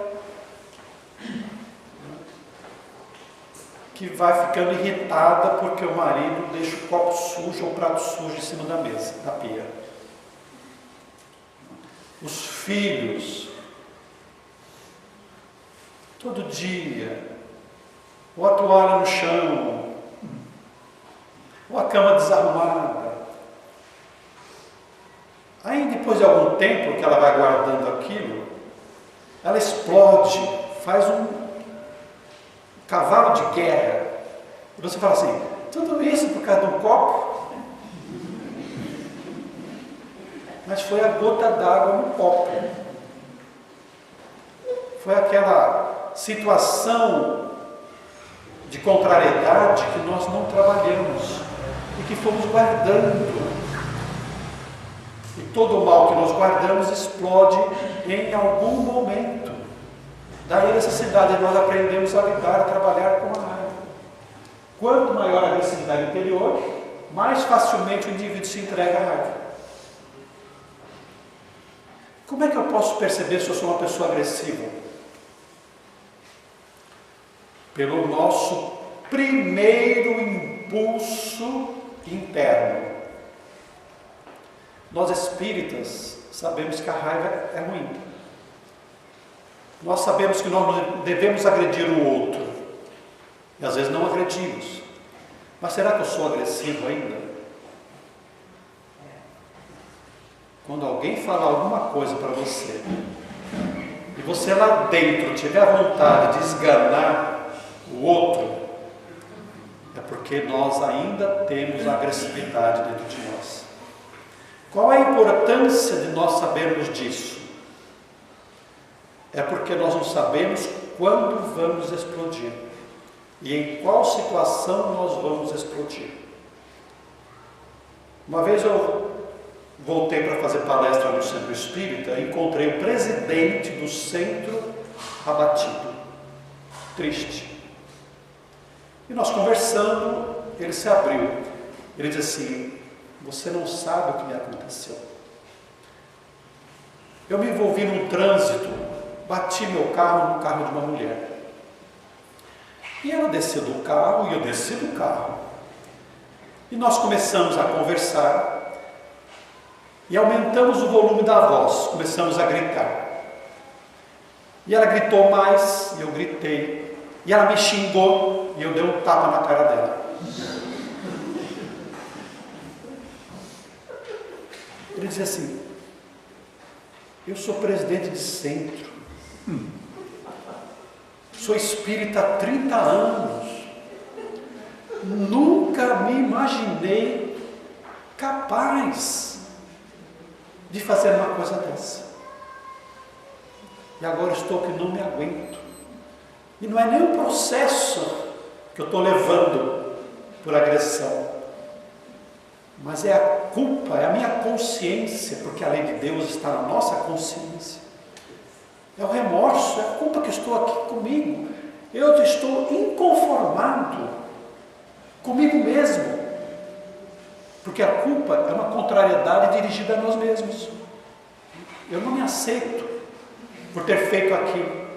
que vai ficando irritada porque o marido deixa o copo sujo ou o prato sujo em cima da mesa, da pia. Os filhos, todo dia, ou a toalha no chão, ou a cama desarrumada. Aí depois de algum tempo que ela vai guardando aquilo, ela explode, faz um cavalo de guerra. E você fala assim, tudo isso por causa de um copo? Mas foi a gota d'água no copo. Foi aquela situação de contrariedade que nós não trabalhamos e que fomos guardando. E todo o mal que nós guardamos explode em algum momento. Daí a necessidade de nós aprendemos a lidar, a trabalhar com a raiva. Quanto maior a agressividade interior, mais facilmente o indivíduo se entrega à raiva. Como é que eu posso perceber se eu sou uma pessoa agressiva? Pelo nosso primeiro impulso interno. Nós espíritas sabemos que a raiva é ruim. Nós sabemos que nós devemos agredir o outro. E às vezes não agredimos. Mas será que eu sou agressivo ainda? Quando alguém falar alguma coisa para você, e você lá dentro tiver a vontade de esganar o outro, é porque nós ainda temos a agressividade dentro de nós. Qual é a importância de nós sabermos disso? É porque nós não sabemos quando vamos explodir e em qual situação nós vamos explodir. Uma vez eu voltei para fazer palestra no Centro Espírita e encontrei o presidente do centro abatido, triste. E nós conversando, ele se abriu. Ele disse assim, você não sabe o que me aconteceu. Eu me envolvi num trânsito, bati meu carro no carro de uma mulher. E ela desceu do carro e eu desci do carro. E nós começamos a conversar e aumentamos o volume da voz, começamos a gritar. E ela gritou mais e eu gritei. E ela me xingou e eu dei um tapa na cara dela. Ele dizia assim: eu sou presidente de centro, sou espírita há 30 anos, nunca me imaginei capaz de fazer uma coisa dessa. E agora estou que não me aguento. E não é nem o processo que eu estou levando por agressão, mas é a culpa, é a minha consciência, porque a lei de Deus está na nossa consciência. É o remorso, é a culpa que estou aqui comigo. Eu estou inconformado comigo mesmo, porque a culpa é uma contrariedade dirigida a nós mesmos. Eu não me aceito por ter feito aquilo.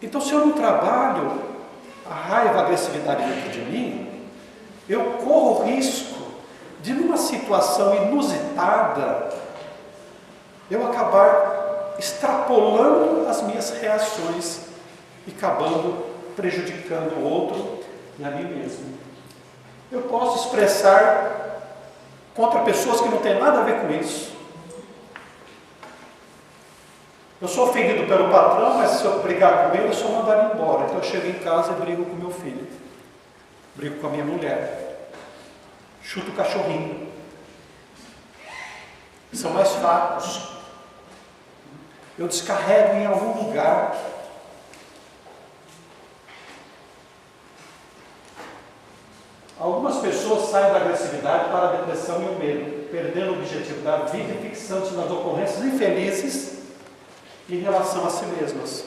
Então, se eu não trabalho a raiva, a agressividade dentro de mim, eu corro o risco de, numa situação inusitada, eu acabar extrapolando as minhas reações e acabando prejudicando o outro e a mim mesmo. Eu posso expressar contra pessoas que não têm nada a ver com isso. Eu sou ofendido pelo patrão, mas se eu brigar com ele, eu só mandar ele embora. Então eu chego em casa e brigo com meu filho, brigo com a minha mulher, chuto o cachorrinho. São mais fracos. Eu descarrego em algum lugar. Algumas pessoas saem da agressividade para a depressão e o medo, perdendo o objetivo da vida e fixando-se nas ocorrências infelizes em relação a si mesmas.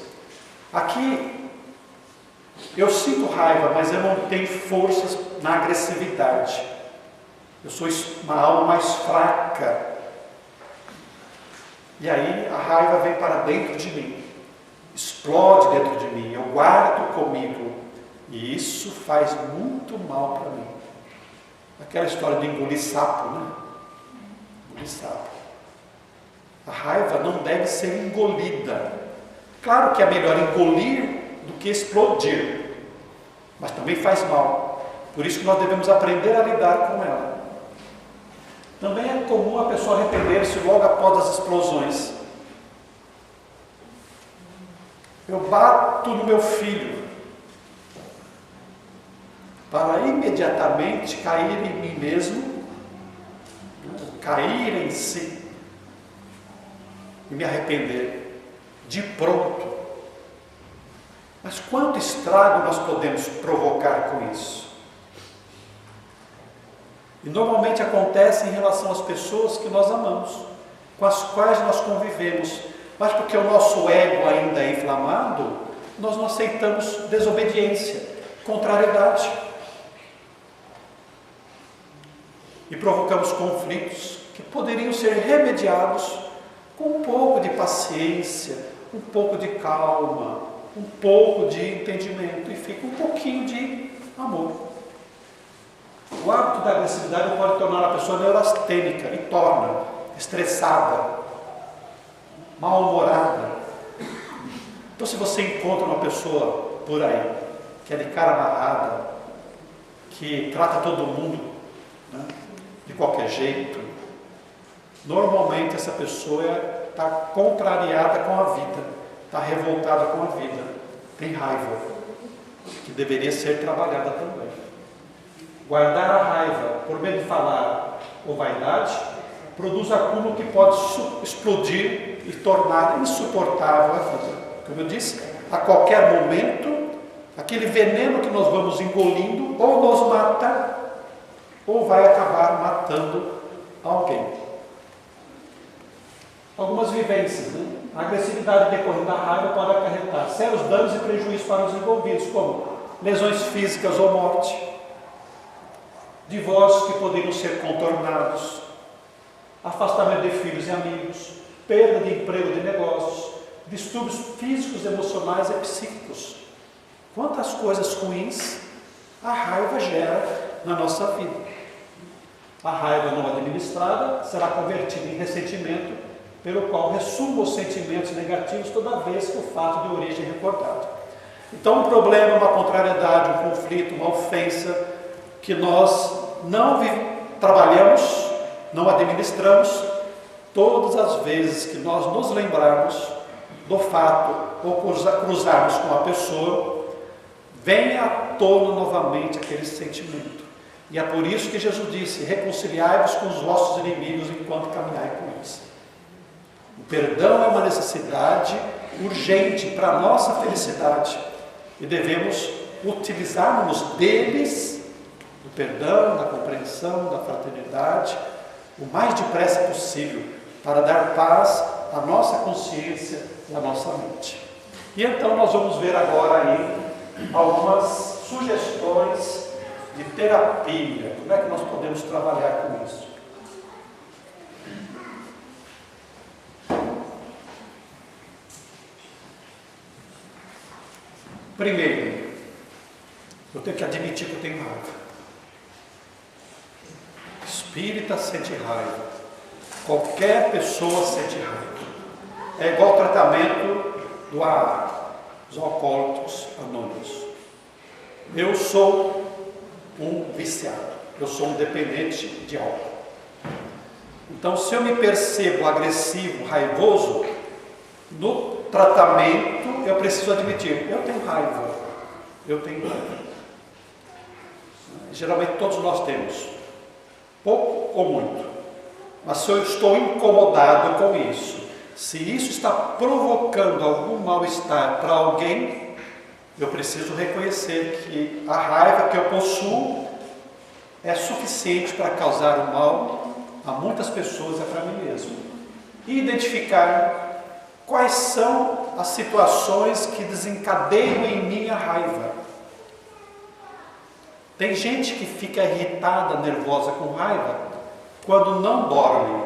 Aqui eu sinto raiva, mas eu não tenho forças na agressividade. Eu sou uma alma mais fraca. E aí a raiva vem para dentro de mim, explode dentro de mim, eu guardo comigo. E isso faz muito mal para mim. Aquela história de engolir sapo, né? Engolir sapo. A raiva não deve ser engolida. Claro que é melhor engolir do que explodir, mas também faz mal. Por isso que nós devemos aprender a lidar com ela. Também é comum a pessoa arrepender-se logo após as explosões. Eu bato no meu filho para imediatamente cair em mim mesmo, cair em si e me arrepender de pronto. Mas quanto estrago nós podemos provocar com isso? E normalmente acontece em relação às pessoas que nós amamos, com as quais nós convivemos, mas porque o nosso ego ainda é inflamado, nós não aceitamos desobediência, contrariedade. E provocamos conflitos que poderiam ser remediados com um pouco de paciência, um pouco de calma, um pouco de entendimento e fica um pouquinho de amor. O hábito da agressividade pode tornar a pessoa neurastênica e torna estressada, mal-humorada. Então, se você encontra uma pessoa por aí que é de cara amarrada, que trata todo mundo, né, de qualquer jeito, normalmente essa pessoa está contrariada com a vida, está revoltada com a vida, tem raiva, que deveria ser trabalhada também. Guardar a raiva por medo de falar ou vaidade produz acúmulo que pode explodir e tornar insuportável a vida. Como eu disse, a qualquer momento, aquele veneno que nós vamos engolindo ou nos mata ou vai acabar matando alguém. Algumas vivências, né? A agressividade decorrente da raiva pode acarretar sérios danos e prejuízos para os envolvidos, como lesões físicas ou morte, divórcios que poderiam ser contornados, afastamento de filhos e amigos, perda de emprego, de negócios, distúrbios físicos, emocionais e psíquicos. Quantas coisas ruins a raiva gera na nossa vida. A raiva não administrada será convertida em ressentimento, pelo qual ressumam os sentimentos negativos toda vez que o fato de origem é recordado. Então, um problema, uma contrariedade, um conflito, uma ofensa, que nós não trabalhamos, não administramos, todas as vezes que nós nos lembrarmos do fato ou cruzarmos com a pessoa, vem à tona novamente aquele sentimento. E é por isso que Jesus disse: reconciliai-vos com os vossos inimigos enquanto caminhai com eles. O perdão é uma necessidade urgente para a nossa felicidade. E devemos utilizarmos deles, do perdão, da compreensão, da fraternidade, o mais depressa possível, para dar paz à nossa consciência e à nossa mente. E então nós vamos ver agora aí algumas sugestões de terapia. Como é que nós podemos trabalhar com isso? Primeiro, eu tenho que admitir que eu tenho raiva. Espírita sente raiva. Qualquer pessoa sente raiva. É igual ao tratamento do AA, dos alcoólicos anônimos. Eu sou um viciado. Eu sou um dependente de álcool. Então, se eu me percebo agressivo, raivoso, no tratamento eu preciso admitir: eu tenho raiva. Eu tenho raiva. Geralmente todos nós temos, pouco ou muito. Mas se eu estou incomodado com isso, se isso está provocando algum mal-estar para alguém, eu preciso reconhecer que a raiva que eu possuo é suficiente para causar o mal a muitas pessoas e para mim mesmo. E identificar quais são as situações que desencadeiam em mim a raiva. Tem gente que fica irritada, nervosa, com raiva, quando não dorme.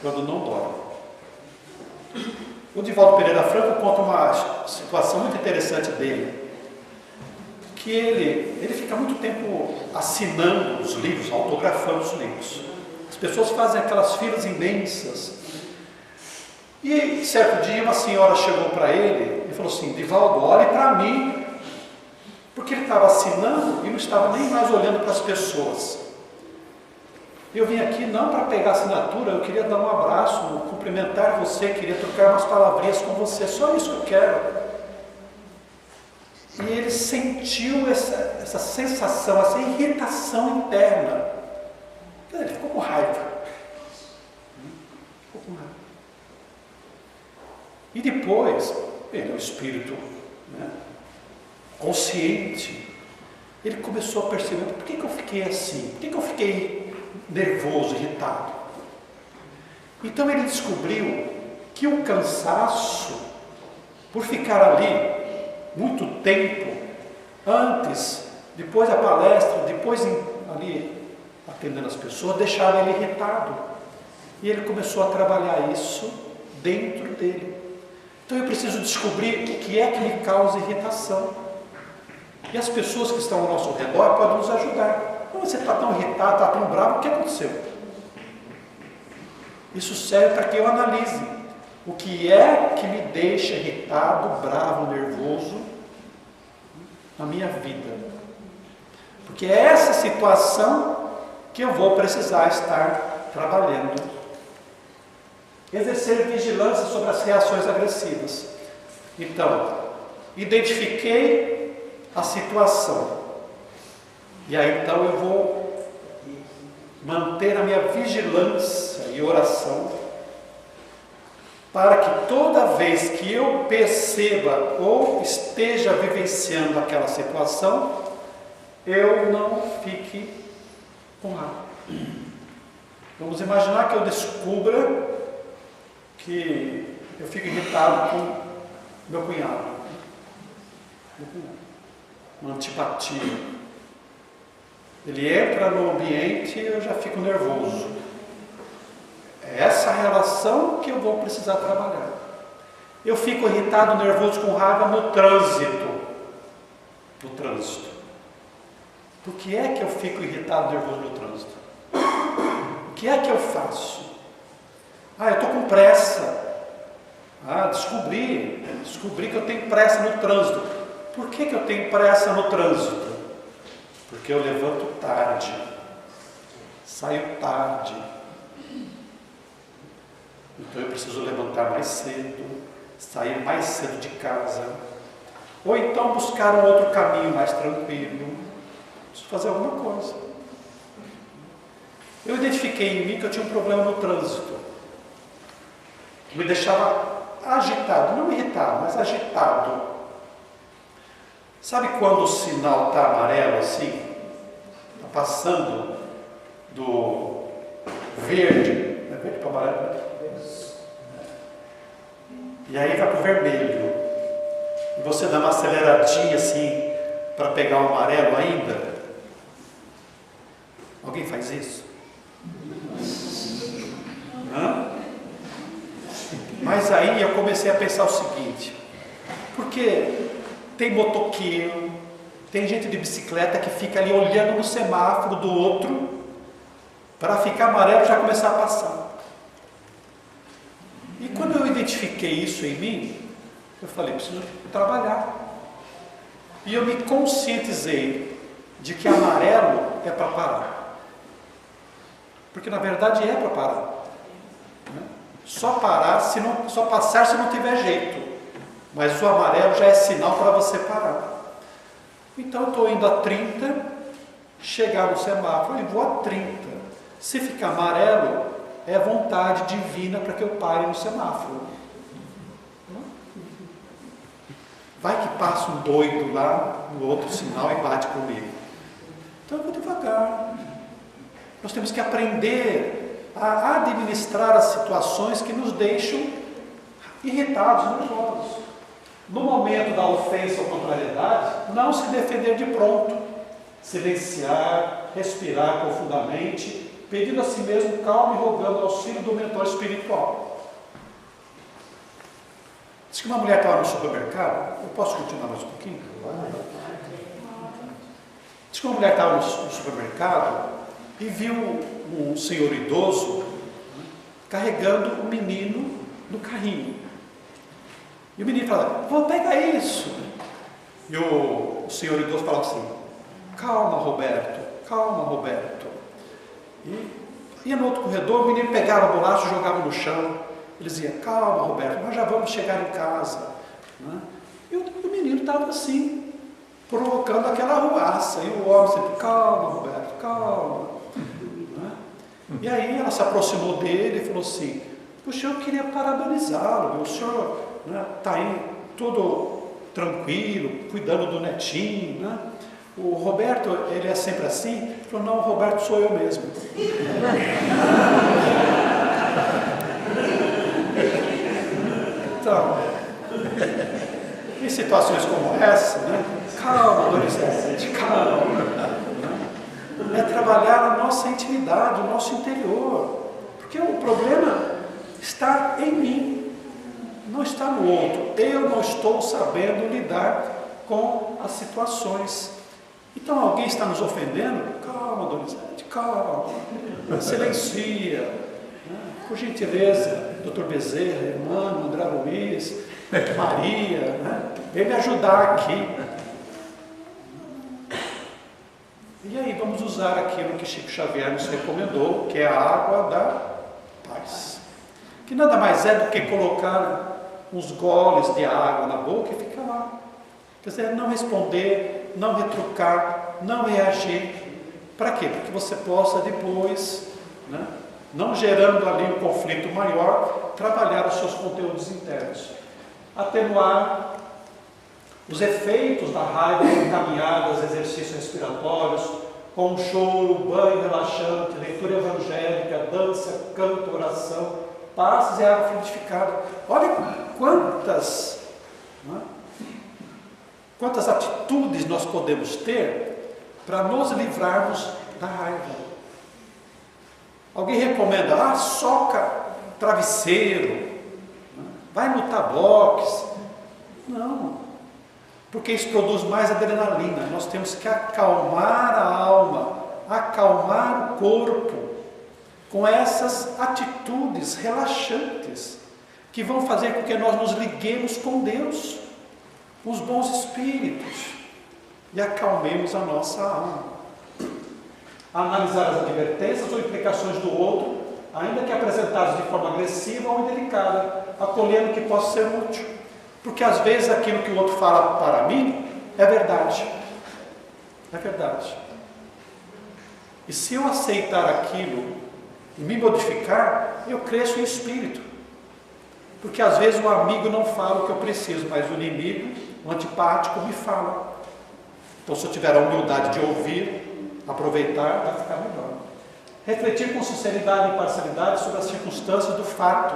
Quando não dorme. O Divaldo Pereira Franco conta uma situação muito interessante dele, que ele fica muito tempo assinando os livros, autografando os livros. As pessoas fazem aquelas filas imensas. E certo dia uma senhora chegou para ele e falou assim: Divaldo, olhe para mim. Porque ele estava assinando e não estava nem mais olhando para as pessoas. Eu vim aqui não para pegar assinatura, eu queria dar um abraço, cumprimentar você, queria trocar umas palavrinhas com você, só isso que eu quero. E ele sentiu essa sensação, essa irritação interna. Ele ficou com raiva. Ficou com raiva. E depois, ele é um espírito, né, consciente. Ele começou a perceber: por que eu fiquei assim? Por que eu fiquei nervoso, irritado? Então ele descobriu que o cansaço, por ficar ali muito tempo, antes, depois da palestra, depois ali atendendo as pessoas, deixava ele irritado. E ele começou a trabalhar isso dentro dele. Então eu preciso descobrir o que é que me causa irritação. E as pessoas que estão ao nosso redor podem nos ajudar. Você está tão irritado, está tão bravo, o que aconteceu? Isso serve para que eu analise o que é que me deixa irritado, bravo, nervoso na minha vida. Porque é essa situação que eu vou precisar estar trabalhando. Exercer vigilância sobre as reações agressivas. Então, identifiquei a situação. E aí então eu vou manter a minha vigilância e oração para que toda vez que eu perceba ou esteja vivenciando aquela situação, eu não fique com raiva. Vamos imaginar que eu descubra que eu fico irritado com meu cunhado. Uma antipatia. Ele entra no ambiente e eu já fico nervoso. É essa relação que eu vou precisar trabalhar. Eu fico irritado, nervoso, com raiva no trânsito. No trânsito. Por que é que eu fico irritado, nervoso no trânsito? O que é que eu faço? Eu estou com pressa. Descobri que eu tenho pressa no trânsito. Por que eu tenho pressa no trânsito? Porque eu levanto tarde, saio tarde. Então eu preciso levantar mais cedo, sair mais cedo de casa. Ou então buscar um outro caminho mais tranquilo. Preciso fazer alguma coisa. Eu identifiquei em mim que eu tinha um problema no trânsito. Me deixava agitado, não irritado, mas agitado. Sabe quando o sinal está amarelo assim? Está passando do verde, é verde para amarelo, né? E aí vai para o vermelho. E você dá uma aceleradinha assim para pegar o amarelo ainda. Alguém faz isso? Mas aí eu comecei a pensar o seguinte, porque tem motoqueiro, tem gente de bicicleta que fica ali olhando no semáforo do outro para ficar amarelo e já começar a passar. E quando eu identifiquei isso em mim, eu falei, preciso trabalhar. E eu me conscientizei de que amarelo é para parar. Porque na verdade é para parar. Só parar, só passar se não tiver jeito. Mas o amarelo já é sinal para você parar. Então eu estou indo a 30, chegar no semáforo e vou a 30. Se ficar amarelo, é vontade divina para que eu pare no semáforo. Vai que passa um doido lá no outro sinal e bate comigo. Então eu vou devagar. Nós temos que aprender a administrar as situações que nos deixam irritados, nervosos. No momento da ofensa ou contrariedade, não se defender de pronto. Silenciar, respirar profundamente, pedindo a si mesmo calma e rogando auxílio do mentor espiritual. Diz que uma mulher estava no supermercado. Eu posso continuar mais um pouquinho? Diz que uma mulher estava no supermercado e viu um senhor idoso carregando um menino no carrinho. E o menino fala, vou pegar isso. E o senhor idoso fala assim, calma Roberto. E ia no outro corredor, o menino pegava a bolacha e jogava no chão. Ele dizia, calma Roberto, nós já vamos chegar em casa. E o menino estava assim, provocando aquela arruaça. E o homem sempre, calma Roberto, calma. E aí ela se aproximou dele e falou assim, puxa, eu queria parabenizá-lo, o senhor está aí todo tranquilo, cuidando do netinho, O Roberto, ele é sempre assim? Ele falou, não, o Roberto sou eu mesmo. Então, em situações como essa, calma, adolescente, calma. É trabalhar a nossa intimidade, o nosso interior. Porque o problema está em mim, não está no outro. Eu não estou sabendo lidar com as situações. Então alguém está nos ofendendo? Calma, adolescente, calma. Silencia. Por gentileza, Dr. Bezerra, Emmanuel, André Luiz, Maria, vem me ajudar aqui. E aí vamos usar aquilo que Chico Xavier nos recomendou, que é a água da paz. Que nada mais é do que colocar uns goles de água na boca e ficar lá. Quer dizer, não responder, não retrucar, não reagir. Para quê? Para que você possa depois, não gerando ali um conflito maior, trabalhar os seus conteúdos internos. Atenuar os efeitos da raiva encaminhados, exercícios respiratórios, com um choro, banho relaxante, leitura evangélica, dança, canto, oração, passes e água fluidificada. Olha quantas atitudes nós podemos ter para nos livrarmos da raiva. Alguém recomenda, soca travesseiro, vai lutar boxe. Não, porque isso produz mais adrenalina. Nós temos que acalmar a alma, acalmar o corpo, com essas atitudes relaxantes, que vão fazer com que nós nos liguemos com Deus, com os bons espíritos, e acalmemos a nossa alma. Analisar as advertências ou implicações do outro, ainda que apresentadas de forma agressiva ou indelicada, acolhendo o que possa ser útil. Porque às vezes aquilo que o outro fala para mim é verdade. É verdade. E se eu aceitar aquilo e me modificar, eu cresço em espírito. Porque às vezes o amigo não fala o que eu preciso, mas o inimigo, o antipático, me fala. Então, se eu tiver a humildade de ouvir, aproveitar, vai ficar melhor. Refletir com sinceridade e imparcialidade sobre as circunstâncias do fato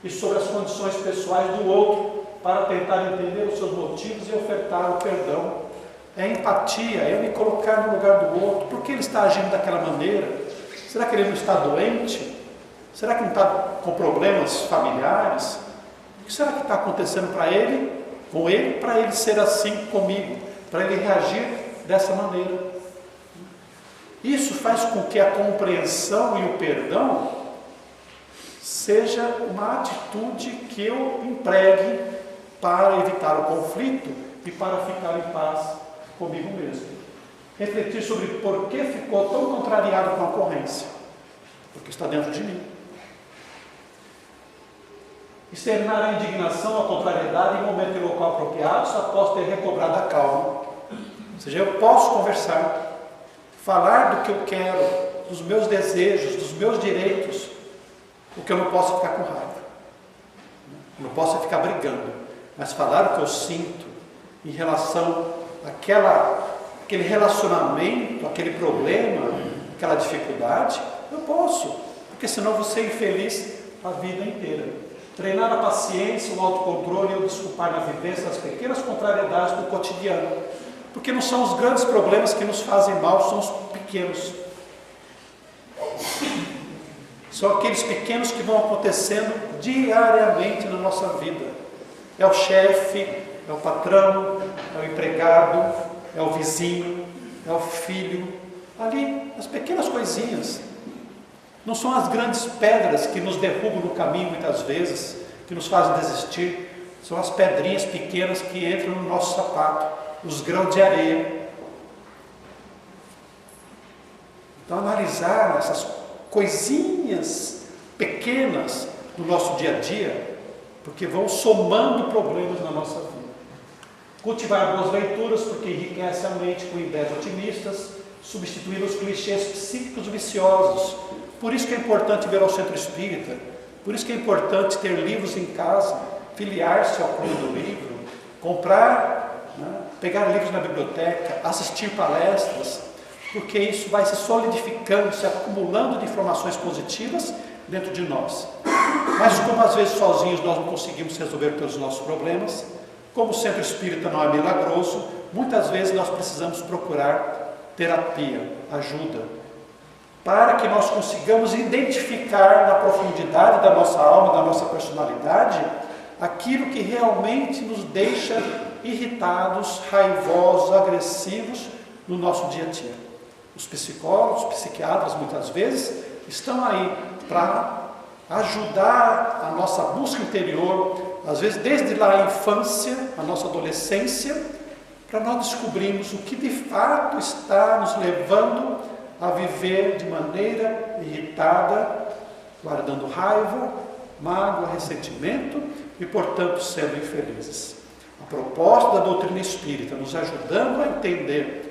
e sobre as condições pessoais do outro, para tentar entender os seus motivos e ofertar o perdão. É empatia, é eu me colocar no lugar do outro. Por que ele está agindo daquela maneira? Será que ele não está doente? Será que não está com problemas familiares? O que será que está acontecendo para ele, com ele, para ele ser assim comigo, para ele reagir dessa maneira? Isso faz com que a compreensão e o perdão seja uma atitude que eu empregue para evitar o conflito e para ficar em paz comigo mesmo. Refletir sobre por que ficou tão contrariado com a ocorrência. Porque está dentro de mim. Externar a indignação, a contrariedade em momento e local apropriados, após ter recobrado a calma. Ou seja, eu posso conversar, falar do que eu quero, dos meus desejos, dos meus direitos, o que eu não posso ficar com raiva. Eu não posso ficar brigando. Mas falar o que eu sinto em relação àquele relacionamento, aquele problema, aquela dificuldade, eu posso, porque senão vou ser infeliz a vida inteira. Treinar a paciência, o autocontrole e o desculpar na vivência das pequenas contrariedades do cotidiano, porque não são os grandes problemas que nos fazem mal, são os pequenos. São aqueles pequenos que vão acontecendo diariamente na nossa vida. É o chefe, é o patrão, é o empregado, é o vizinho, é o filho. Ali, as pequenas coisinhas. Não são as grandes pedras que nos derrubam no caminho muitas vezes, que nos fazem desistir. São as pedrinhas pequenas que entram no nosso sapato, os grãos de areia. Então, analisar essas coisinhas pequenas do nosso dia a dia, porque vão somando problemas na nossa vida. Cultivar boas leituras, porque enriquece a mente com ideias otimistas, substituir os clichês psíquicos viciosos. Por isso que é importante ver ao centro espírita, por isso que é importante ter livros em casa, filiar-se ao clube do livro, comprar, pegar livros na biblioteca, assistir palestras, porque isso vai se solidificando, se acumulando de informações positivas dentro de nós. Mas como às vezes sozinhos nós não conseguimos resolver todos os nossos problemas, como o centro espírita não é milagroso, muitas vezes nós precisamos procurar terapia, ajuda, para que nós consigamos identificar na profundidade da nossa alma, da nossa personalidade, aquilo que realmente nos deixa irritados, raivosos, agressivos no nosso dia a dia. Os psicólogos, os psiquiatras, muitas vezes, estão aí para ajudar a nossa busca interior, às vezes desde lá a infância, a nossa adolescência, para nós descobrirmos o que de fato está nos levando a viver de maneira irritada, guardando raiva, mágoa, ressentimento e, portanto, sendo infelizes. A proposta da doutrina espírita, nos ajudando a entender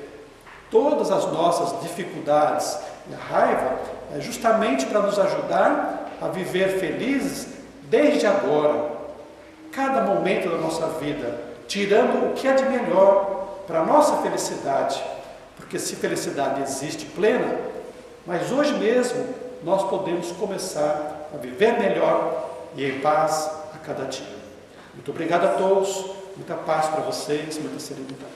todas as nossas dificuldades e a raiva, é justamente para nos ajudar a viver felizes desde agora, cada momento da nossa vida, tirando o que é de melhor para a nossa felicidade, porque se felicidade existe plena, mas hoje mesmo nós podemos começar a viver melhor e em paz a cada dia. Muito obrigado a todos, muita paz para vocês, muita serenidade.